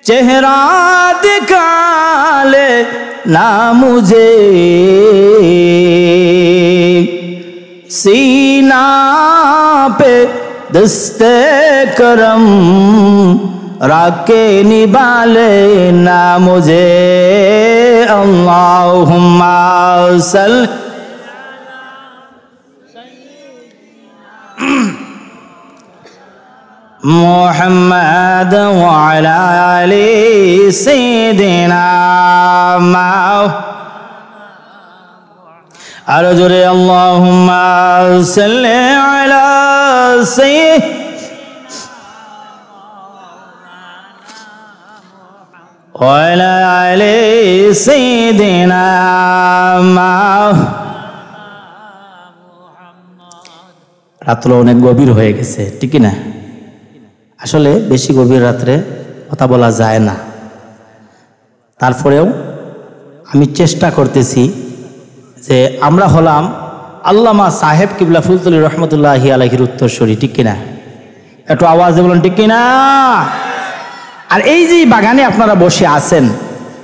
चेहरा दिखा ले ना मुझे, सीना पे दस्ते करम राके निभा ले ना मुझे। अल्लाहुम्मा सल्ली मुहम्मद व अला आलि सय्यिदिना आरो जोरे अल्लाहुम्मा सल्ली अला وعلى آل سيدنا রাত্র অনেক গভীর হয়ে গেছে, ঠিক না? আসলে বেশি গভীর রাত্রে কথা বলা যায় না। তারপরেও আমি চেষ্টা করতেছি যে আমরা হলাম আল্লামা সাহেব কিবলা ফুলতলি রহমতুল্লাহি আলাইহির উত্তরসূরি, ঠিক কিনা? একটু আওয়াজে বলুন ঠিক কিনা? আর এই যে বাগানে আপনারা বসে আছেন,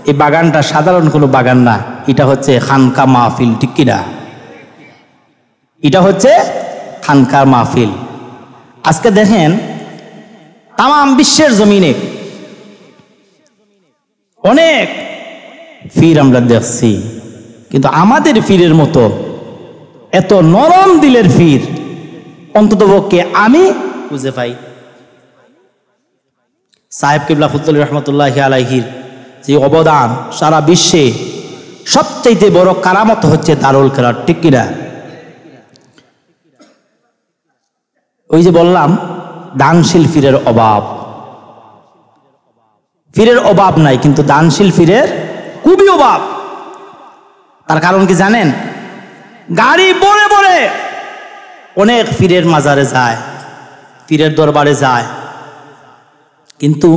এই বাগানটা সাধারণ কোনো বাগান না, এটা হচ্ছে খানকা মাহফিল, ঠিক কিনা? এটা হচ্ছে খানকার মাহফিল। আজকে দেখেন তাম বিশ্বের জমিনে অনেক পীর আমরা দেখছি, কিন্তু আমাদের পীরের মতো এত নরম দিলের পীর অন্ততপক্ষে আমি খুঁজে পাই। সাহেব কিবলা ফুলতলি রহমতুল্লাহি আলাইহির যে অবদান সারা বিশ্বে সবচাইতে বড় কারামত হচ্ছে দারুল কেরাত, ঠিক কিনা? ওই যে বললাম দানশীল পীরের অভাব, পীরের অভাব নাই, কিন্তু দানশীল পীরের খুবই অভাব। তার কারণ কি জানেন? গাড়ি বড়ে বড়ে অনেক পীরের মাজারে যায়, পীরের দরবারে যায়, কিন্তু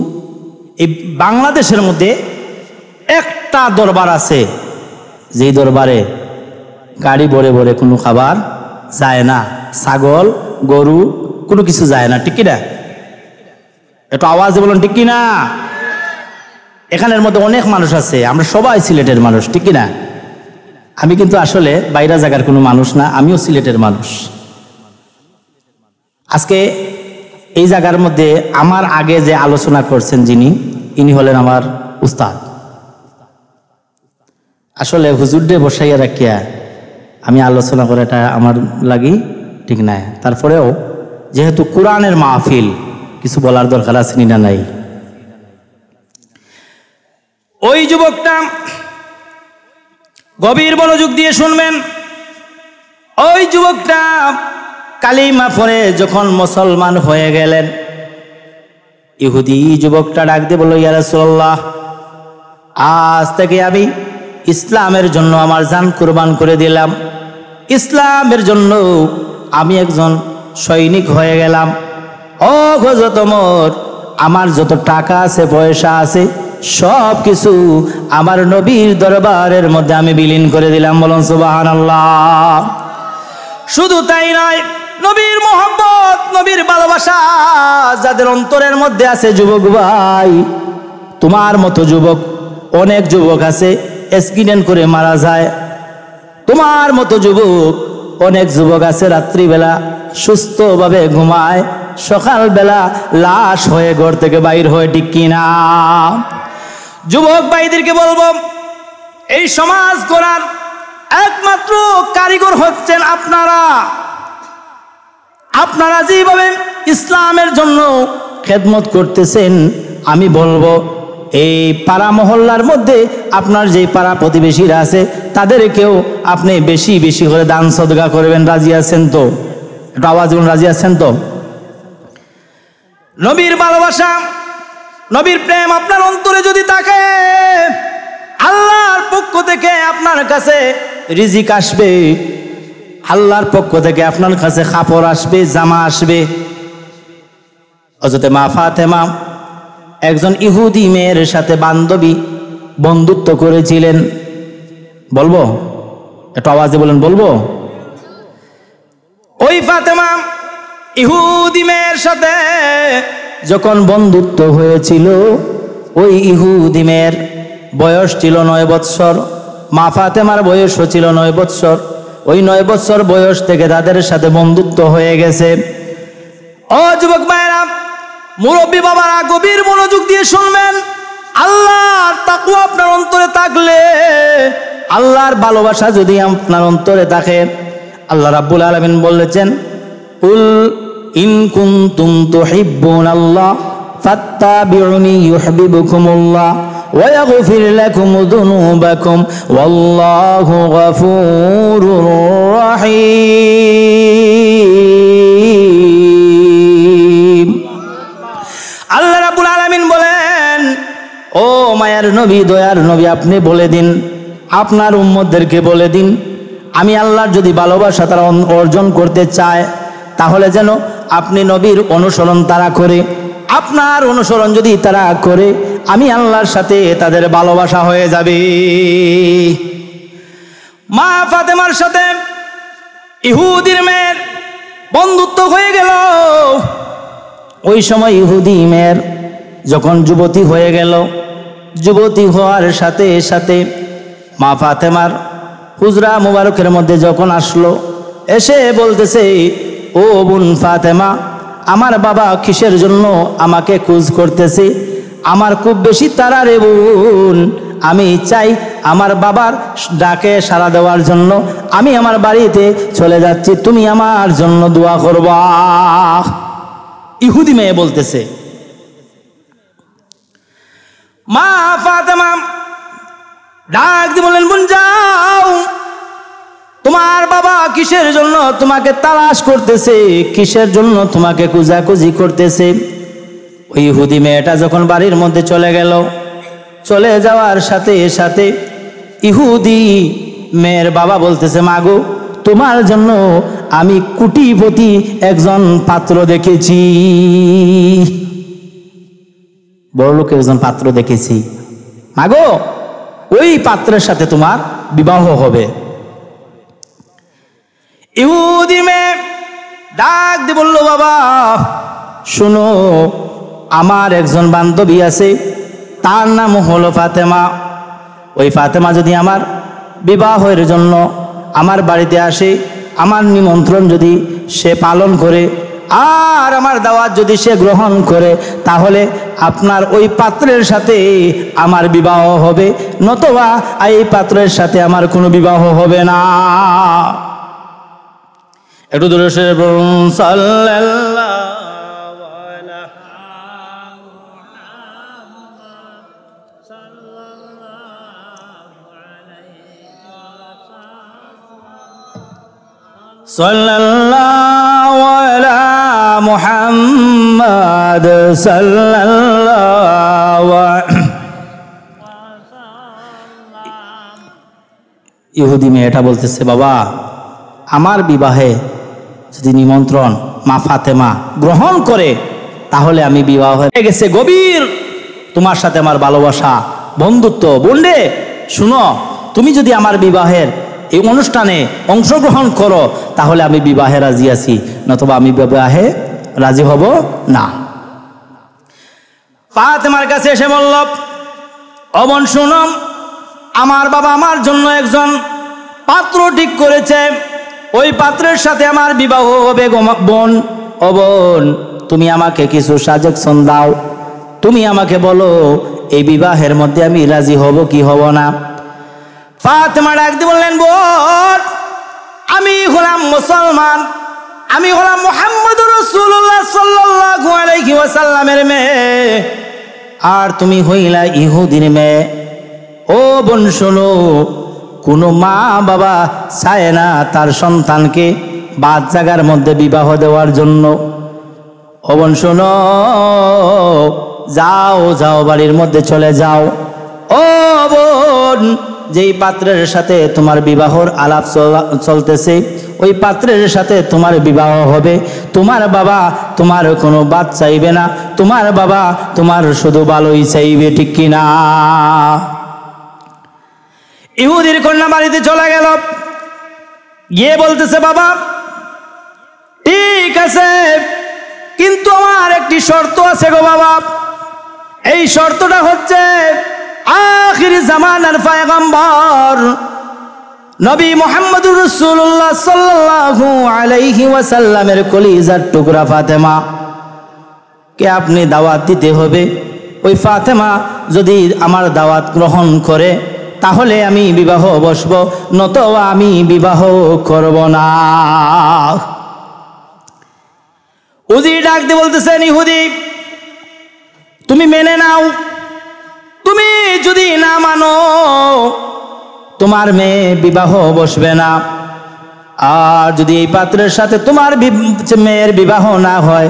এই বাংলাদেশের মধ্যে একটা দরবার আছে যেই দরবারে গাড়ি ভরে ভরে কোনো খাবার যায় না, ছাগল গরু কোনো কিছু যায় না, ঠিক কিনা? একটু আওয়াজে বলুন ঠিক কিনা? এখানের মধ্যে অনেক মানুষ আছে, আমরা সবাই সিলেটের মানুষ, ঠিক কিনা? আমি কিন্তু আসলে বাইরে জায়গার কোনো মানুষ না, আমিও সিলেটের মানুষ। আজকে এই জায়গার মধ্যে আমার আগে যে আলোচনা করছেন যিনি, ইনি হলেন আমার উস্তাদ। আসলে হুজুরডে বসাইয়া রাখিয়া আমি আলোচনা করে এটা আমার লাগি ঠিক নাই। তারপরেও যেহেতু কোরআনের মাহফিল, কিছু বলার দরকার আছে না নাই? ওই যুবকটা গভীর মনোযোগ দিয়ে শুনবেন। ওই যুবকটা কালিমা পড়ে যখন মুসলমান হয়ে গেলেন, ইহুদি যুবকটা ডাক দিয়ে বলল, ইয়া রাসূলুল্লাহ, আজ থেকে আমি ইসলামের জন্য আমার জান কুরবান করে দিলাম, ইসলামের জন্য আমি একজন সৈনিক হয়ে গেলাম। ও হযরত ওমর, আমার যত টাকা আছে পয়সা আছে সব কিছু আমার নবীর দরবারের মধ্যে আমি বিলীন করে দিলাম। বলুন সুবহানাল্লাহ। শুধু তাই নয়, নবীর মোহাম্মত, নবীর ভালোবাসা যাদের অন্তরের মধ্যে আছে, যুবক ভাই, তোমার মতো যুবক অনেক যুবক আছে অ্যাক্সিডেন্ট করে মারা যায়, তোমার মতো যুবক অনেক যুবক আছে রাত্রিবেলা সুস্থভাবে ঘুমায়, সকালবেলা লাশ হয়ে ঘর থেকে বাইর হয়ে, ঠিক কিনা? যুবক ভাইদেরকে বলবো, এই সমাজ গড়ার একমাত্র কারিগর হচ্ছেন আপনারা। আপনারা যেভাবে ইসলামের জন্য খেদমত করতেছেন, আমি বলবো এই পাড়া মহল্লার মধ্যে আপনার যে পাড়া প্রতিবেশীরা আছে তাদেরকেও আপনি বেশি বেশি করে দান সদকা করবেন। রাজি আছেন তো? একটু আওয়াজ বলুন, রাজি আছেন তো? নবীর ভালোবাসা, নবীর প্রেম আপনার অন্তরে যদি থাকে, আল্লাহর পক্ষ থেকে আপনার কাছে রিজিক আসবে, আল্লাহর পক্ষ থেকে আপনার কাছে কাপড় আসবে, জামা আসবে। হযরত মা ফাতেমা একজন ইহুদি মেয়ের সাথে বান্ধবী বন্ধুত্ব করেছিলেন। বলবো? একটু আওয়াজে বলেন, বলবো? ওই ফাতেমা ইহুদি মেয়ের সাথে যখন বন্ধুত্ব হয়েছিল, ওই ইহুদি মেয়ের বয়স ছিল 9 বৎসর, মা ফাতেমার বয়সও ছিল 9 বৎসর। ওই 9 বৎসর বয়স থেকে তাদের সাথে বন্ধুত্ব হয়ে গেছে। ও যুবক ভাইরা, মুরব্বী বাবারা, গভীর মনোযোগ দিয়ে শুনবেন। আল্লাহর তাকওয়া আপনার অন্তরে থাকলে, আল্লাহর ভালোবাসা যদি আপনার অন্তরে থাকে, আল্লাহ রাব্বুল আলামিন বলেছেন, কুল ইন কুনতুম তুহিব্বুনাল্লাহ ফাত্তাবিউনি ইউহিব্বুকুমুল্লাহ ওয়া ইয়াগফির লাকুম যুনুবাকুম ওয়াল্লাহু গফুরুর রহিম। আল্লাহ রাব্বুল আলামিন বলেন, ও মায়ার নবী, দয়ার নবী, আপনি বলে দিন, আপনার উম্মতদেরকে বলে দিন, আমি আল্লাহর যদি ভালোবাসা তারা অর্জন করতে চায় তাহলে যেন আপনি নবীর অনুসরণ তারা করে, আপনার অনুসরণ যদি তারা করে আমি আল্লাহর সাথে তাদের ভালোবাসা হয়ে যাবে। মা ফাতেমার সাথে ইহুদির মেয়ের বন্ধুত্ব হয়ে গেল। ওই সময় ইহুদি মেয়ের যখন যুবতী হয়ে গেল, যুবতী হওয়ার সাথে সাথে মা ফাতেমার হুজরা মুবারকের মধ্যে যখন আসলো, এসে বলতেছে, ও বোন ফাতেমা, আমার বাবা কিসের জন্য আমাকে খোঁজ করতেছে, আমার খুব বেশি তাড়া রে বোন, আমি চাই আমার বাবার ডাকে সাড়া দেওয়ার জন্য আমি আমার বাড়িতে চলে যাচ্ছি, তুমি আমার জন্য দোয়া করবা। ইহুদি মেয়ে বলতেছে। মা ফাতেমা ডাক দিয়ে বললেন, বোন যাও, তোমার বাবা কিসের জন্য তোমাকে তালাশ করতেছে, কিসের জন্য তোমাকে খুঁজাখুঁজি করতেছে। ওই ইহুদি মেয়েটা যখন বাড়ির মধ্যে চলে গেল, চলে যাওয়ার সাথে সাথে ইহুদি মেয়ের বাবা বলতেছে, মাগো, তোমার জন্য আমি কোটিপতি একজন পাত্র দেখেছি, বড় লোকের একজন পাত্র দেখেছি, মাগো ওই পাত্রের সাথে তোমার বিবাহ হবে। ইহুদি মেয়ে ডাক দিয়ে বলল, বাবা শুনো, আমার একজন বান্ধবী আছে, তার নাম হলো ফাতেমা। ওই ফাতেমা যদি আমার বিবাহের জন্য আমার বাড়িতে আসে, আমার নিমন্ত্রণ যদি সে পালন করে আর আমার দাওয়াত যদি সে গ্রহণ করে, তাহলে আপনার ওই পাত্রের সাথে আমার বিবাহ হবে, নতুবা এই পাত্রের সাথে আমার কোনো বিবাহ হবে না। একটু দূরে সে বলুন, সাল্লাল্লাহু আলা মুহাম্মদ সাল্লাল্লাহু। ইহুদি মেয়েটা বলতেছে, বাবা আমার বিবাহে যদি নিমন্ত্রণ মা ফাতেমা গ্রহণ করে তাহলে আমি বিবাহ হয়ে গেছে, গভীর তোমার সাথে আমার ভালোবাসা বন্ধুত্ব। বোনরে শুনো, তুমি যদি আমার বিবাহের এই অনুষ্ঠানে অংশগ্রহণ করো তাহলে আমি বিবাহে রাজি আছি, নতুবা আমি বিবাহে রাজি হব না। ফাতেমার কাছে এসে বলল, ও বোন শুনো, আমার বাবা আমার জন্য একজন পাত্র ঠিক করেছে, ওই পাত্রের সাথে আমার বিবাহ হবে বোন। ও বোন, তুমি আমাকে কিছু সাজেশন দাও, তুমি আমাকে বলো এই বিবাহের মধ্যে আমি রাজি হব কি হব না। ফাতেমা ডাক দিয়ে বললেন, বোন আমি হলাম মুসলমান, আমি হলাম মুহাম্মদুর রাসূলুল্লাহ সাল্লাল্লাহু আলাইহি ওয়াসাল্লামের মেয়ে, আর তুমি হইলা ইহুদির মেয়ে। ও বোন শোনো, কোনো মা বাবা চায় না তার সন্তানকে বাদ জায়গার মধ্যে বিবাহ দেওয়ার জন্য। ও বোন শোনো, যাও যাও বাড়ির মধ্যে চলে যাও। ও বোন, যেই পাত্রের সাথে তোমার বিবাহর আলাপ চলতেছে ওই পাত্রের সাথে তোমার বিবাহ হবে, তোমার বাবা তোমার কোনো বাদ চাইবে না, তোমার বাবা তোমার শুধু ভালোই চাইবে, ঠিক কিনা? ইহুদির কন্যা বাড়িতে চলে গেল, গিয়ে বলতেছে, বাবা ঠিক আছে, কিন্তু আমার একটি শর্ত আছে গো বাবা। এই শর্তটা হচ্ছে, আখির জামানার পয়গম্বর নবী মুহাম্মদুর রাসূলুল্লাহ সাল্লাল্লাহু আলাইহি ওয়াসাল্লামের কলিজার টুকরা ফাতেমা কে আপনি দাওয়াত দিতে হবে। ওই ফাতেমা যদি আমার দাওয়াত গ্রহণ করে তাহলে আমি বিবাহ বসব, নতুবা আমি বিবাহ করব না। উজি ডাক দিয়ে বলতেছেন, ইহুদি তুমি মেনে নাও, তুমি যদি না মানো তোমার মেয়ে বিবাহ বসবে না, আর যদি এই পাত্রের সাথে তোমার মেয়ের বিবাহ না হয়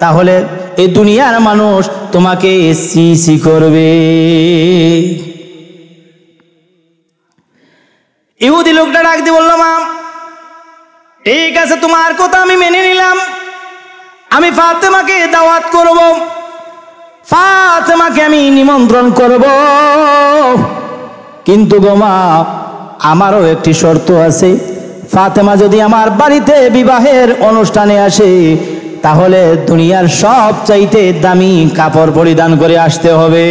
তাহলে এই দুনিয়ার মানুষ তোমাকে সি সি করবে। ইহুদি লোকটা ডাক দিয়ে বলল, মা ঠিক আছে, তোমার কথা আমি মেনে নিলাম, আমি ফাতেমাকে দাওয়াত করব, ফাতেমাকে আমি নিমন্ত্রণ করব, কিন্তু গো মা আমারও একটি শর্ত আছে, ফাতেমা যদি আমার বাড়িতে বিবাহের অনুষ্ঠানে আসে তাহলে দুনিয়ার সব চাইতে দামি কাপড় পরিধান করে আসতে হবে।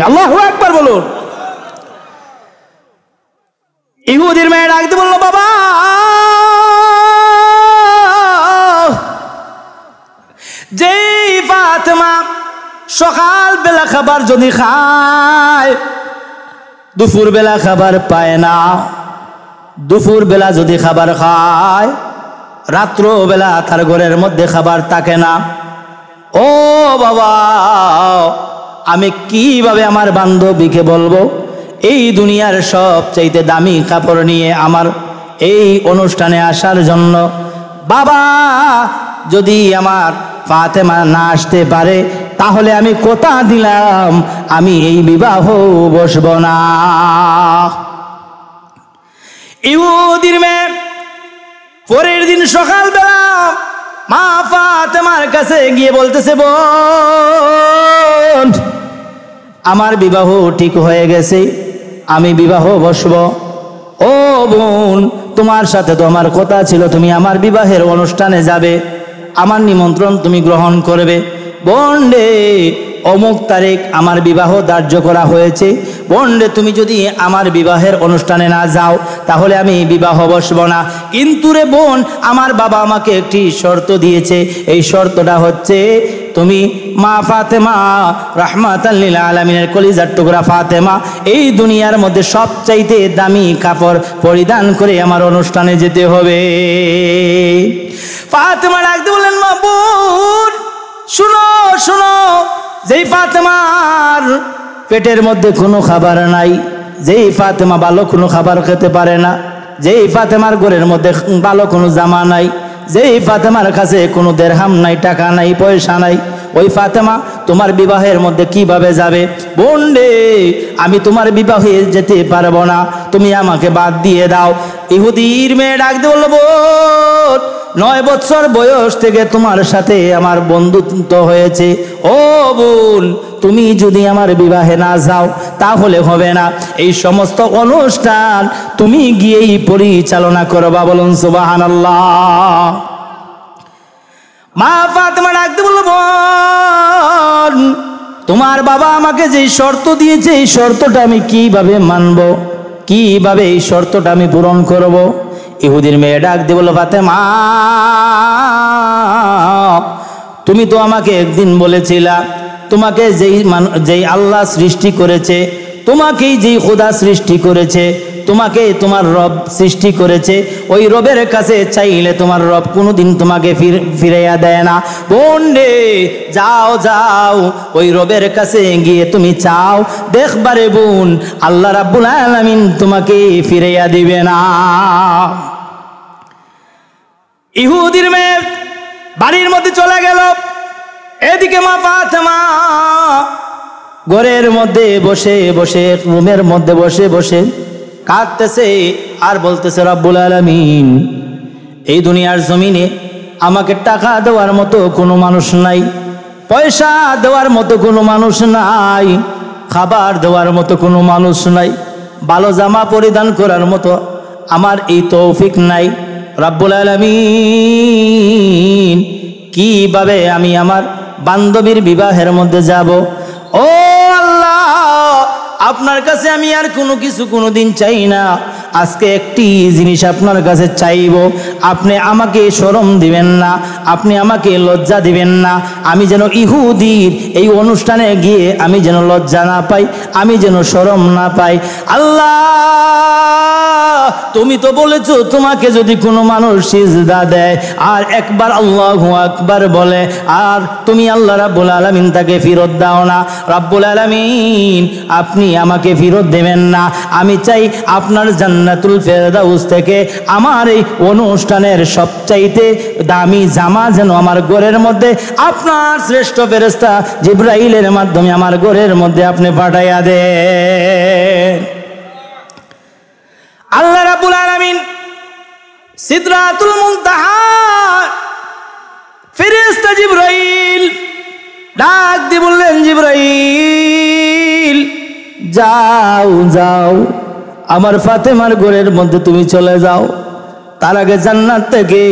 আল্লাহু আকবার বলুন। ইহুদির মেয়ে ডাকতে বলল, বাবা যেই ফাতেমা সকাল বেলা খাবার যদি খায় দুপুর বেলা খাবার পায় না, দুপুর বেলা যদি খাবার খায় রাত্র বেলা তার ঘরের মধ্যে খাবার থাকে না। ও বাবা, আমি কিভাবে আমার বান্ধবীকে বলবো এই দুনিয়ার সব চাইতে দামি কাপড় নিয়ে আমার এই অনুষ্ঠানে আসার জন্য? বাবা যদি আমার ফাতেমা না আসতে পারে তাহলে আমি কথা দিলাম আমি এই বিবাহ বসব না। ইহুদির মেয়ে পরের দিন সকালবেলা মা ফাতেমার কাছে গিয়ে বলতেছে, বোন আমার বিবাহ ঠিক হয়ে গেছে, আমি বিবাহ বসব। ও বোন, তোমার সাথে তো আমার কথা ছিল তুমি আমার বিবাহের অনুষ্ঠানে যাবে, আমার নিমন্ত্রণ তুমি গ্রহণ করবে। বোন রে, অমুক তারিখ আমার বিবাহ ধার্য করা হয়েছে, বোন রে তুমি যদি আমার বিবাহের অনুষ্ঠানে না যাও তাহলে আমি বিবাহ বসব না। কিন্তু রে বোন, আমার বাবা আমাকে একটি শর্ত দিয়েছে, এই শর্তটা হচ্ছে তুমি মা ফাতেমা রাহমাতাল লিল আলামিনের কলিজার টুকরা ফাতেমা এই দুনিয়ার মধ্যে সবচাইতে দামি কাপড় পরিধান করে আমার অনুষ্ঠানে যেতে হবে। ফাতেমা ডাকতে বললেন, মা বোন শুনো শুনো, যেই ফাতেমার পেটের মধ্যে কোনো খাবার নাই, যেই ফাতেমা ভালো কোনো খাবার খেতে পারে না, যেই ফাতেমার ঘরের মধ্যে ভালো কোনো জামা নাই, যেই ফাতেমার কাছে কোনো দেরহাম নাই, টাকা নাই, পয়সা নাই, ওই ফাতেমা তোমার বিবাহের মধ্যে কিভাবে যাবে? বোন রে, আমি তোমার বিবাহে যেতে পারবো না, তুমি আমাকে বাদ দিয়ে দাও। ইহুদির মেয়ে ডাক দিয়ে বলল, বোন 9 বছর বয়স থেকে তোমার সাথে আমার বন্ধুত্ব হয়েছে, ও বোন তুমি যদি আমার বিবাহে না যাও তাহলে হবে না, এই সমস্ত অনুষ্ঠান তুমি গিয়েই পরিচালনা করবা। বলুন সুবহানাল্লাহ। মা ফাতেমা ডাকতে বলল, বোন তোমার বাবা আমাকে যে শর্ত দিয়েছে এই শর্তটা আমি কিভাবে মানব, কিভাবে এই শর্তটা আমি পূরণ করব? ইহুদির মেয়ে ডাক দিয়ে বলল, ফাতেমা তুমি তো আমাকে একদিন বলেছিলা তোমাকে যেই আল্লাহ সৃষ্টি করেছে, তোমাকেই যেই খোদা সৃষ্টি করেছে, তোমাকে তোমার রব সৃষ্টি করেছে, ওই রবের কাছে চাইলে তোমার রব কোনোদিন তোমাকে ফিরাইয়া দেয় না। বোন রে, যাও যাও ওই রবের কাছে গিয়ে তুমি চাও, দেখবারে বোন আল্লাহ রাব্বুল আলামিন তোমাকে ফিরাইয়া দিবে না। ইহুদির মেয়ে বাড়ির মধ্যে চলে গেল, এদিকে মা ফাতেমা ঘরের মধ্যে বসে বসে, রুমের মধ্যে বসে বসে কাঁদতেছে আর বলতেছে, রব্বুল আলামিন এই দুনিয়ার জমিনে আমাকে টাকা দেওয়ার মতো কোনো মানুষ নাই, পয়সা দেওয়ার মতো কোনো মানুষ নাই, খাবার দেওয়ার মতো কোনো মানুষ নাই, ভালো জামা পরিধান করার মতো আমার এই তৌফিক নাই। রব্বুল আলামিন কিভাবে আমি আমার বান্ধবীর বিবাহের মধ্যে যাব? ও আল্লাহ, আপনার কাছে আমি আর কোনো কিছু কোনোদিন চাই না, আজকে একটি জিনিস আপনার কাছে চাইব, আপনি আমাকে শরম দিবেন না, আপনি আমাকে লজ্জা দিবেন না, আমি যেন ইহুদির এই অনুষ্ঠানে গিয়ে আমি যেন লজ্জা না পাই, আমি যেন শরম না পাই। আল্লাহ তুমি তো বলেছো তোমাকে যদি কোনো মানুষ সিজদা দেয় আর একবার আল্লাহু আকবার বলে আর তুমি আল্লাহ রাব্বুল আলামিন তাকে ফেরত দাও না, রাব্বুল আলামিন আপনি আমাকে ফেরত দেবেন না, আমি চাই আপনার জান্নাতুল ফেরদাউস থেকে আমার এই অনুষ্ঠানের সবচাইতে দামি জামা যেন আমার ঘরের মধ্যে আপনার শ্রেষ্ঠ ফেরেশতা জিবরাইলের মাধ্যমে আমার ঘরের মধ্যে আপনি পাঠাইয়া দেন। আল্লাহ রাব্বুল আলামিন সিদরাতুল মুনতাহা ফেরেশতা জিবরাইল ডাক দিয়ে বললেন, জিবরাইল যাও যাও আমার ফাতেমার ঘরের মধ্যে তুমি চলে যাও। তার আগে জান্নাত থেকে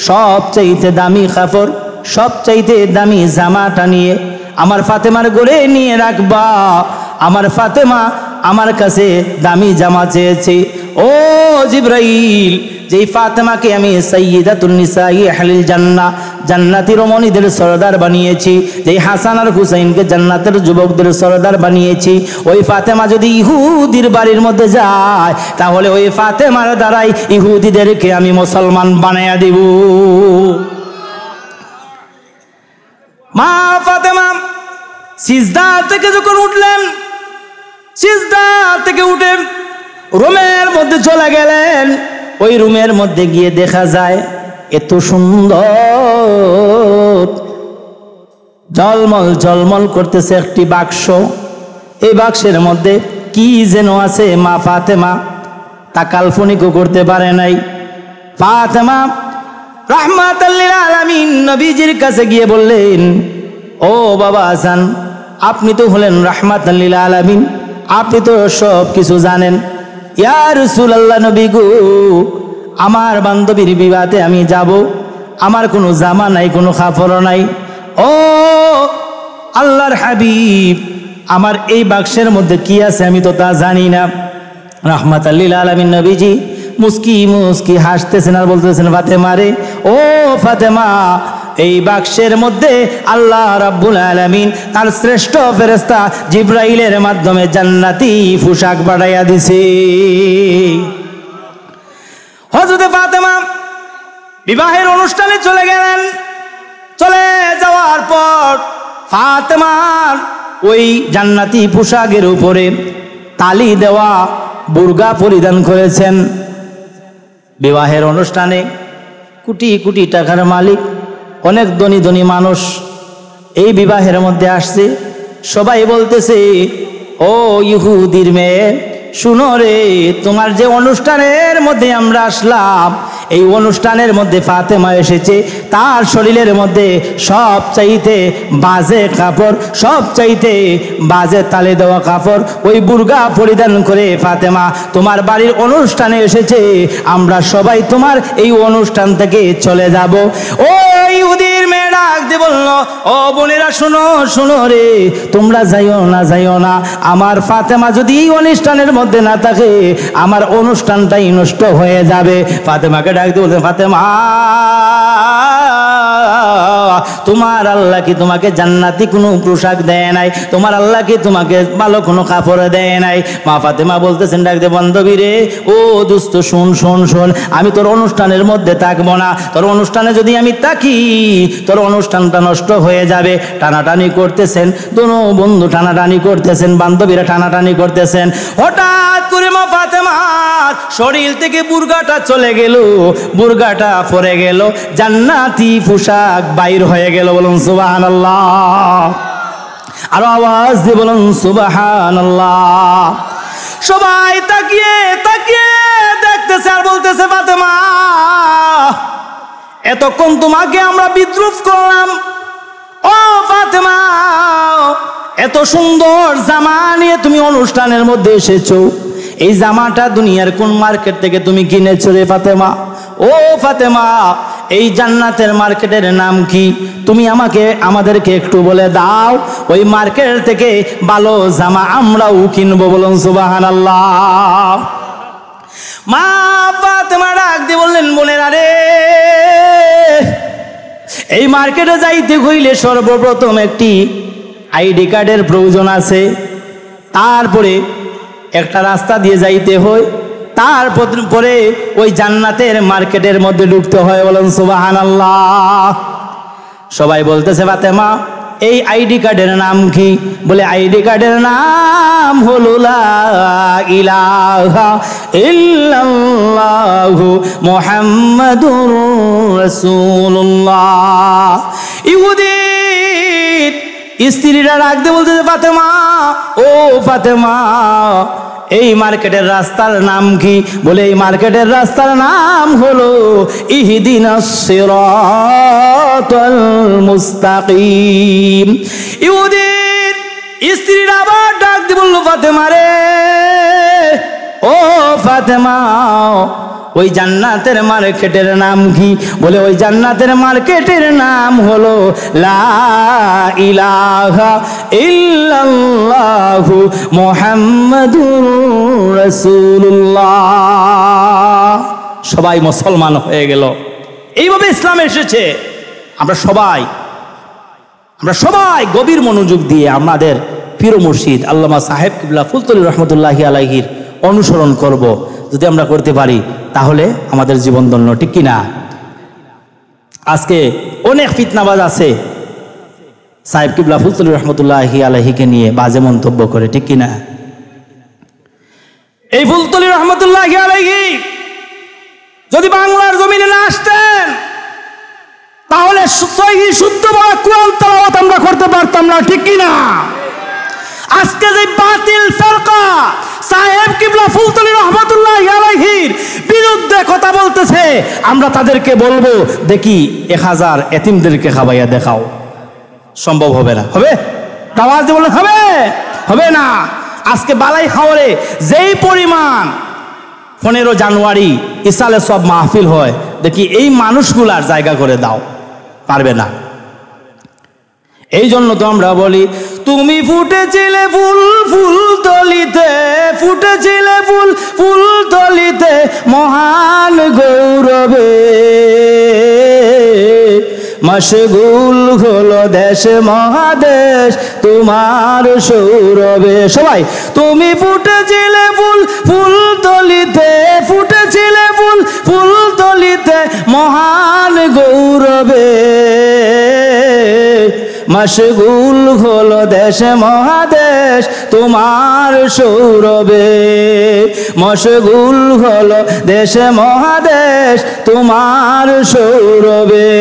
সবচাইতে দামি কাপড়, সবচাইতে দামি জামাটা নিয়ে আমার ফাতেমার ঘরে নিয়ে রাখবা। আমার ফাতেমা আমার কাছে দামি জামা চেয়েছে। ও জিবরাইল, যেই ফাতেমাকে আমি সাইয়্যিদাতুন নিসাই আহলিল জান্নাহ, জান্নাতি রমণীদের সরদার বানিয়েছি, যেই হাসান আর হুসাইনকে জান্নাতের যুবকদের সরদার বানিয়েছি, ওই ফাতেমা যদি ইহুদির বাড়ির মধ্যে যায় তাহলে ওই ফাতেমার দ্বারাই ইহুদিদেরকে আমি মুসলমান বানায়া দিব। মা ফাতেমা সিজদা থেকে যখন উঠলেন, সিজদা থেকে উঠে রুমের মধ্যে চলে গেলেন। ওই রুমের মধ্যে গিয়ে দেখা যায় এত সুন্দর ঝলমল ঝলমল করতেছে একটি বাক্স। এই বাক্সের মধ্যে কি যেন আছে, মা ফাতেমা তা কাল্পনিকও করতে পারে নাই। ফাতেমা রাহমাতাল লিল আলামিন নবীজির কাছে গিয়ে বললেন, ও বাবা হাসান, আপনি তো হলেন রাহমাতাল লিল আলামিন, আপনি তো সব কিছু জানেন। ইয়া রাসূলুল্লাহ, নবী গো, আমার বান্ধবীর বিবাহে আমি যাব, আমার কোনো জামা নাই, কোনো কাপড় নাই। ও আল্লাহর হাবিব, আমার এই বাক্সের মধ্যে কি আছে আমি তো তা জানি না। রাহমাতাল লিল আলামিন নবীজি মুস্কি মুস্কি হাসতেছেন আর বলতেছেন, ফাতেমা রে, ও ফাতেমা, এই বাক্সের মধ্যে আল্লাহ রাব্বুল আলামিন তার শ্রেষ্ঠ ফেরেশতা জিবরাইলের মাধ্যমে জান্নাতি পোশাক পাঠাইয়া দিছে। হযরত ফাতেমা বিবাহের অনুষ্ঠানে চলে গেলেন। চলে যাওয়ার পর ফাতেমার ওই জান্নাতি পোশাকের উপরে তালি দেওয়া বুরকা পরিধান করেছেন। বিবাহের অনুষ্ঠানে কোটি কোটি টাকার মালিক, অনেক ধনী ধনী মানুষ এই বিবাহের মধ্যে আসছে। সবাই বলতেছে, ও ইহুদির মেয়ে, শুনো রে, তোমার যে অনুষ্ঠানের মধ্যে আমরা আসলাম, এই অনুষ্ঠানের মধ্যে ফাতেমা এসেছে, তার শরীরের মধ্যে সব চাইতে বাজে কাপড়, সব চাইতে বাজে তালে দেওয়া কাপড়, ওই বুরকা পরিধান করে ফাতেমা তোমার বাড়ির অনুষ্ঠানে এসেছে। আমরা সবাই তোমার এই অনুষ্ঠান থেকে চলে যাব। ও ইহুদির মেয়ে ডাক দিয়ে বলল, ও বোনেরা শোনো শোনো রে, তোমরা যাইও না, যাইও না। আমার ফাতেমা যদি এই অনুষ্ঠানের মধ্যে না থাকে, আমার অনুষ্ঠানটাই নষ্ট হয়ে যাবে। ফাতেমাকে ডাক দিয়ে বলতে, ফাতেমা, তোমার আল্লাহ কি তোমাকে জান্নাতি কোনো পোশাক দেয় নাই? তোমার আল্লাহ কি তোমাকে ভালো কোনো কাপড় দেয় নাই? মা ফাতেমা বলতেছেন ডাক দিয়ে, বান্ধবী রে, ও দোস্ত, শোন শোন শোন, আমি তোর অনুষ্ঠানের মধ্যে থাকবো না। তোর অনুষ্ঠানে যদি আমি থাকি, তোর অনুষ্ঠানটা নষ্ট হয়ে যাবে। টানাটানি করতেছেন দোনো বন্ধু, টানাটানি করতেছেন, বান্ধবীরা টানাটানি করতেছেন। হঠাৎ করে মা ফাতেমার শরীর থেকে বুরকাটা চলে গেল, বুরকাটা পরে গেল, জান্নাতি পোশাক বাইর হয়ে গেল। বলুন সুবহানাল্লাহ, আর আওয়াজ দিয়ে বলুন সুবহানাল্লাহ। সবাই তাকিয়ে তাকিয়ে দেখতেছে আর বলতেছে, ফাতেমা, এতক্ষণ তোমাকে আমরা বিদ্রুপ করলাম, ও ফাতেমা, এত সুন্দর জামা নিয়ে তুমি অনুষ্ঠানের মধ্যে এসেছো, এই জামাটা দুনিয়ার কোন মার্কেট থেকে তুমি কিনেছো রে ফাতেমা? ও ফাতেমা, এই জান্নাতের মার্কেটের নাম কি? তুমি আমাদেরকে একটু বলে দাও, ওই মার্কেট থেকে ভালো জামা আমরাও কিনবো। বলুন সুবহানাল্লাহ। মা ফাতেমা ডাক দিয়ে বললেন, বোনেরা রে, এই মার্কেটে যাইতে হইলে সর্বপ্রথম একটি আইডি কার্ডের প্রয়োজন আছে, তারপরে একটা রাস্তা দিয়ে যাইতে হয়, তারপরে ওই জান্নাতের মার্কেটের মধ্যে ঢুকতে হয়। বলেন সুবহানাল্লাহ। সবাই বলতেছে, ফাতেমা, এই আইডি কার্ডের নাম কি? বলে, আইডি কার্ডের নাম হলো লা ইলাহা ইল্লাল্লাহু মুহাম্মাদুর রাসূলুল্লাহ। ইহুদির স্ত্রীরা রাখতে বলতেছে, ফাতেমা, ও ফাতেমা, এই মার্কেটের রাস্তার নাম কি? বলে এই মার্কেটের রাস্তার নাম হলো ইহদিনাস সিরাতাল মুস্তাকিম। ইহুদির স্ত্রীরা আবার ডাক দিয়ে বলল, ফাতেমা রে, ও ফাতেমা, ওই জান্নাতের মার্কেটের নাম কি? বলে ওই জান্নাতের মার্কেটের নাম হলো লা ইলাহা ইল্লাল্লাহু মুহাম্মাদুর রাসূলুল্লাহ। সবাই মুসলমান হয়ে গেল। এইভাবে ইসলাম এসেছে। আমরা সবাই গভীর মনোযোগ দিয়ে আমাদের পীর মুর্শিদ আল্লামা সাহেব কিবলা ফুলতলি রহমতুল্লাহি আলাইহির অনুসরণ করব। যদি আমরা করতে পারি তাহলে আমাদের জীবন ধন্য, ঠিক কিনা? আজকে অনেক ফিতনাবাজ আছে সাহেব কিবলা ফুলতলি রহমতুল্লাহি আলাইহিকে নিয়ে বাজে মন্তব্য করে, ঠিক কিনা? এই ফুলতলি রহমতুল্লাহি আলাইহি যদি বাংলার জমিনে না আসতেন তাহলে সহিহ শুদ্ধ কোরআন তেলাওয়াত আমরা করতে পারতাম না, ঠিক কিনা? আজকে যে বাতিল ফিরকা সাহেব কিবলা ফুলতলি রহমতুল্লাহি আলাইহির বিরুদ্ধে কথা বলতেছে, আমরা তাদেরকে বলবো, দেখি 1000 এতিমদেরকে খাওয়াইয়া দেখাও। সম্ভব হবে না। হবে? আওয়াজ দিয়ে বলেন, হবে না। আজকে বালাই হাওরে যেই পরিমাণ 15 জানুয়ারি ইসালে সব মাহফিল হয়, দেখি এই মানুষগুলার জায়গা করে দাও, পারবে না। এই জন্য তো আমরা বলি, তুমি ফুটেছিলে ফুল ফুলতলিতে, ফুটেছিলে ফুল ফুলতলিতে মহান গৌরবে, মশগুল হলো দেশ মহাদেশ তোমার সৌরভে। সবাই, তুমি ফুটেছিলে ফুল ফুলতলিতে, ফুটেছিলে ফুল ফুলতলিতে মহান গৌরবে, মশগুল হলো দেশ মহাদেশ তোমার সৌরভে, মশগুল হলো দেশ মহাদেশ তোমার সৌরভে।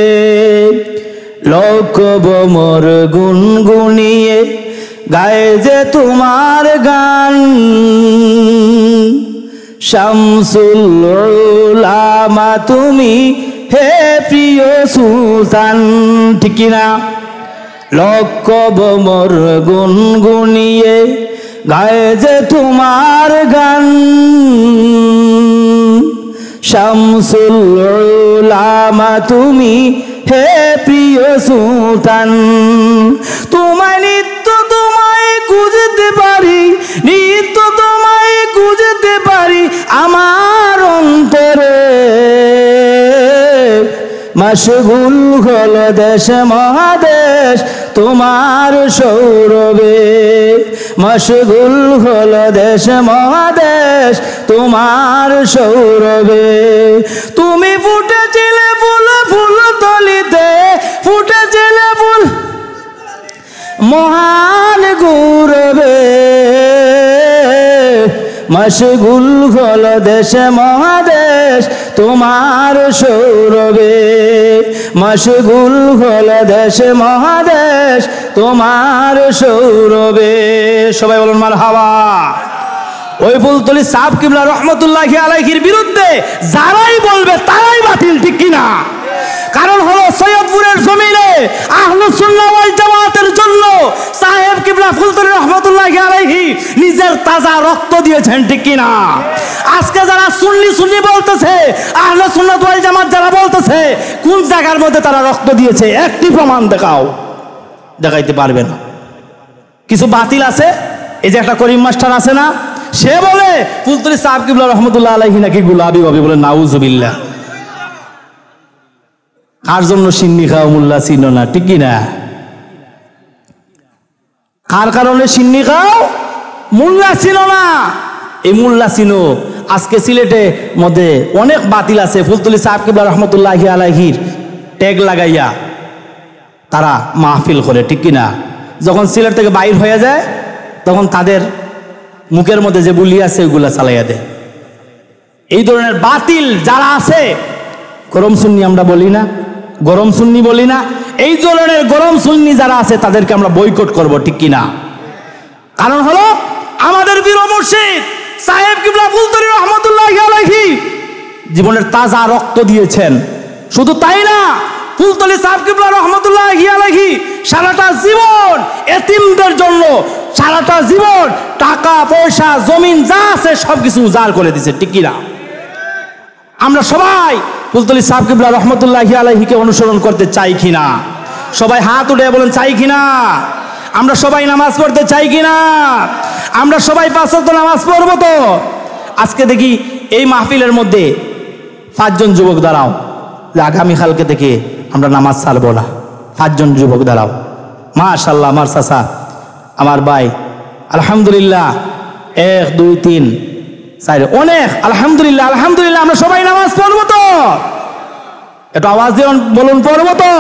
লক্ষ বোমর গুনগুনিয়ে গায়ে যে তোমার গান, শামসুল উলামা তুমি হে প্রিয় সুলতান, ঠিক না? লক্ষ বোমর গুনগুনিয়ে গায়ে যে তোমার গান, শামসুল উলামা তুমি হে প্রিয় সুলতান। তোমায় নিত্য তোমায় খুঁজতে পারি, নিত্য তোমায় খুঁজতে পারি আমার অন্তরে, মশগুল হলো দেশ মহাদেশ তোমার সৌরভে, মশগুল হলো দেশ মহাদেশ তোমার সৌরভে। তুমি ফুটেছিলে ফুল ফুলতলিতে, ফুটেছিলে ফুল মহান গৌরবে, মশগুল হলো দেশ মহাদেশ তোমার সৌরভে, মশগুল হলো দেশ মহাদেশ তোমার সৌরভে। সবাই বলুন মারহাবা। ওই ফুলতলি সাহেব কিবলা রহমতুল্লাহি আলাইহির বিরুদ্ধে যারাই বলবে তারাই বাতিল, ঠিক কিনা? কারণ হলো সৈয়দপুরের জমিনে আহলুস সুন্নাহ ওয়াল জামাতের জন্য সাহেব কিবলা ফুলতলি রহমতুল্লাহি আলাইহি নিজের তাজা রক্ত দিয়েছেন, ঠিক কিনা? আজকে যারা সুন্নি বলতেছে, আহলুস সুন্নাহ ওয়াল জামাত যারা বলতেছে, কোন জায়গার মধ্যে তারা রক্ত দিয়েছে? একটি প্রমাণ দেখাও, দেখাইতে পারবে না। কিছু বাতিল আছে, এই যে একটা করিম মাস্টার আছে না, সে বলে ফুলতলি সাহেব কিবলা রহমতুল্লাহ আলাইহি নাকি গুলাবি হবে, বলে নাউজুবিল্লাহ। কার জন্য সিন্নি খাও মোল্লা চিনো না, ঠিক না? কার কারণে সিন্নি খাও মোল্লা চিনো না? এই মোল্লা চিনো। আজকে সিলেটে মধ্যে অনেক বাতিল আছে, ফুলতলি সাহেব কিবলা রহমতুল্লাহি আলাইহির ট্যাগ লাগাইয়া তারা মাহফিল করে, ঠিক কিনা? যখন সিলেট থেকে বাইর হয়ে যায় তখন তাদের মুখের মধ্যে যে বুলি আছে ওইগুলা চালাইয়া দেয়। এই ধরনের বাতিল যারা আছে, গরম সুন্নি আমরা বলি না, গরম সুন্নি বলি না, এই ধরনের গরম সুন্নি যারা আছে তাদেরকে আমরা বয়কট করব, ঠিক কিনা? কারণ হলো আমাদের বীর মুর্শিদ সাহেব কিবলা ফুলতলি রহমতুল্লাহি আলাইহি জীবনের তাজা রক্ত দিয়েছেন। শুধু তাই না, ফুলতলি সাহেব কিবলা রহমতুল্লাহি আলাইহি সারাটা জীবন এতিমদের জন্য সারাটা জীবন টাকা পয়সা জমিন যা আছে সবকিছু উজাড় করে দিয়েছে, ঠিক কি না? আমরা সবাই ফুলতলি সাহেব কিবলা রহমতুল্লাহি আলাইহিকে অনুসরণ করতে চাই কিনা? সবাই হাত উঠে বলেন চাই কিনা? আমরা সবাই নামাজ পড়তে চাই কিনা? আমরা সবাই 5 ওয়াক্ত নামাজ পড়ব তো? আজকে দেখি এই মাহফিলের মধ্যে 5 জন যুবক দাঁড়াও যে আগামীকালকে থেকে আমরা নামাজ ছাড়বো না। 5 জন যুবক দাঁড়াও। মাশাআল্লাহ, আমার চাচা, আমার ভাই, আলহামদুলিল্লাহ, 1 2 3 4 অনেক আলহামদুলিল্লাহ। আলহামদুলিল্লাহ, আমরা সবাই নামাজ পড়বো তো? একটু আওয়াজ দিয়ে বলুন পড়বো তো?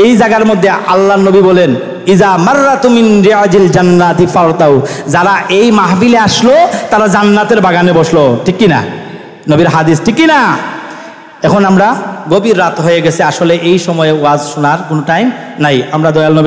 এই জায়গার মধ্যে আল্লাহর নবী বলেন, ইজা মাররাতু মিন রিয়াজিল জান্নাতি ফারতাউ, যারা এই মাহফিলে আসলো তারা জান্নাতের বাগানে বসলো, ঠিক কি না? নবীর হাদিস, ঠিক কি না? এখন আমরা গভীর রাত হয়ে গেছে, আসলে এই সময়ে ওয়াজ শোনার কোনো টাইম নাই। আমরা দয়াল নবী